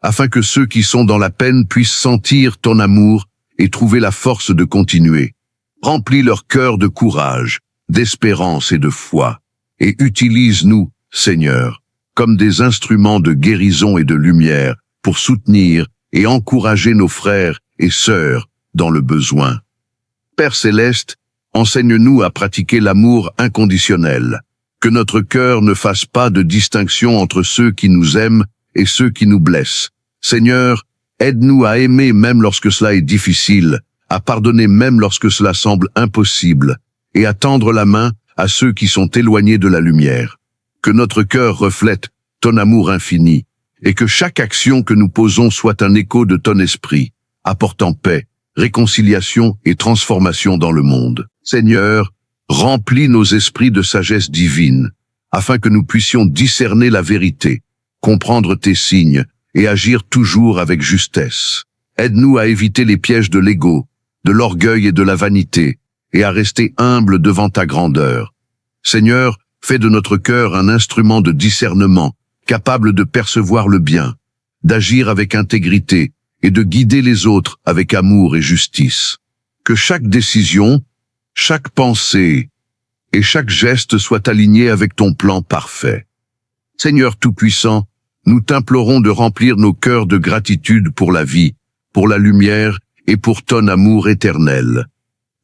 afin que ceux qui sont dans la peine puissent sentir ton amour et trouver la force de continuer. Remplis leur cœur de courage, d'espérance et de foi, et utilise-nous, Seigneur, comme des instruments de guérison et de lumière pour soutenir et encourager nos frères et sœurs dans le besoin. Père céleste, enseigne-nous à pratiquer l'amour inconditionnel, que notre cœur ne fasse pas de distinction entre ceux qui nous aiment et ceux qui nous blessent. Seigneur, aide-nous à aimer même lorsque cela est difficile, à pardonner même lorsque cela semble impossible, et à tendre la main à ceux qui sont éloignés de la lumière. Que notre cœur reflète ton amour infini, et que chaque action que nous posons soit un écho de ton esprit, apportant paix, réconciliation et transformation dans le monde. Seigneur, remplis nos esprits de sagesse divine, afin que nous puissions discerner la vérité, comprendre tes signes et agir toujours avec justesse. Aide-nous à éviter les pièges de l'ego, de l'orgueil et de la vanité, et à rester humbles devant ta grandeur. Seigneur, fais de notre cœur un instrument de discernement, capable de percevoir le bien, d'agir avec intégrité et de guider les autres avec amour et justice. Que chaque décision, chaque pensée et chaque geste soit aligné avec ton plan parfait. Seigneur Tout-Puissant, nous t'implorons de remplir nos cœurs de gratitude pour la vie, pour la lumière et pour ton amour éternel.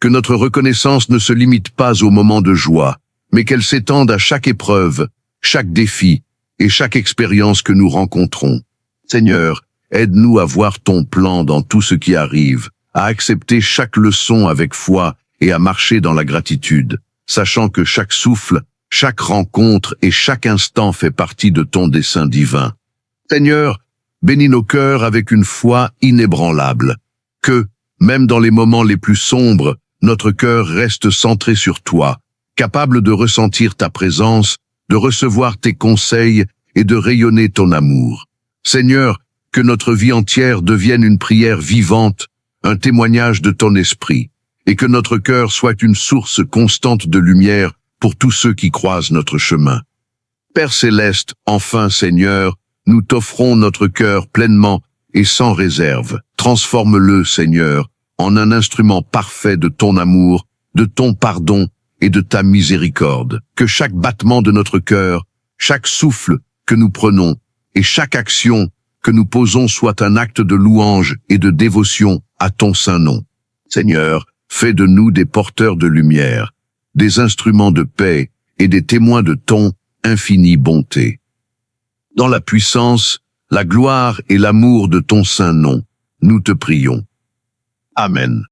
Que notre reconnaissance ne se limite pas aux moments de joie, mais qu'elle s'étende à chaque épreuve, chaque défi et chaque expérience que nous rencontrons. Seigneur, aide-nous à voir ton plan dans tout ce qui arrive, à accepter chaque leçon avec foi et à marcher dans la gratitude, sachant que chaque souffle, chaque rencontre et chaque instant fait partie de ton dessein divin. Seigneur, bénis nos cœurs avec une foi inébranlable, que, même dans les moments les plus sombres, notre cœur reste centré sur toi, capable de ressentir ta présence, de recevoir tes conseils et de rayonner ton amour. Seigneur, que notre vie entière devienne une prière vivante, un témoignage de ton esprit, et que notre cœur soit une source constante de lumière pour tous ceux qui croisent notre chemin. Père céleste, enfin Seigneur, nous t'offrons notre cœur pleinement et sans réserve. Transforme-le, Seigneur, en un instrument parfait de ton amour, de ton pardon et de ta miséricorde. Que chaque battement de notre cœur, chaque souffle que nous prenons et chaque action que nous posons soit un acte de louange et de dévotion à ton saint nom. Seigneur, fais de nous des porteurs de lumière, des instruments de paix et des témoins de ton infinie bonté. Dans la puissance, la gloire et l'amour de ton saint nom, nous te prions. Amen.